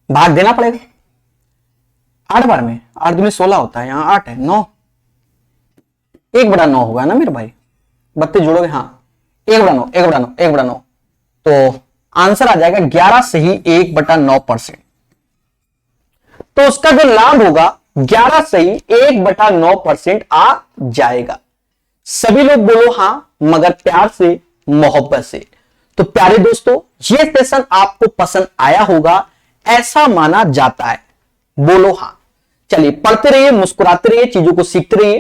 भाग देना पड़ेगा 8 बार में। 8 दूनी 16 होता है, यहां 8 है, 9, 1/9 होगा ना मेरे भाई। 32 जोड़ोगे, हाँ 1/9, 1/9, 1/9, तो आंसर आ जाएगा 11 से ही 1/9%। तो उसका जो लाभ होगा 11 से ही 1/9% आ जाएगा। सभी लोग बोलो हां मगर प्यार से, मोहब्बत से। तो प्यारे दोस्तों, ये सेशन आपको पसंद आया होगा, ऐसा माना जाता है। बोलो हां। चलिए, पढ़ते रहिए, मुस्कुराते रहिए, चीजों को सीखते रहिए।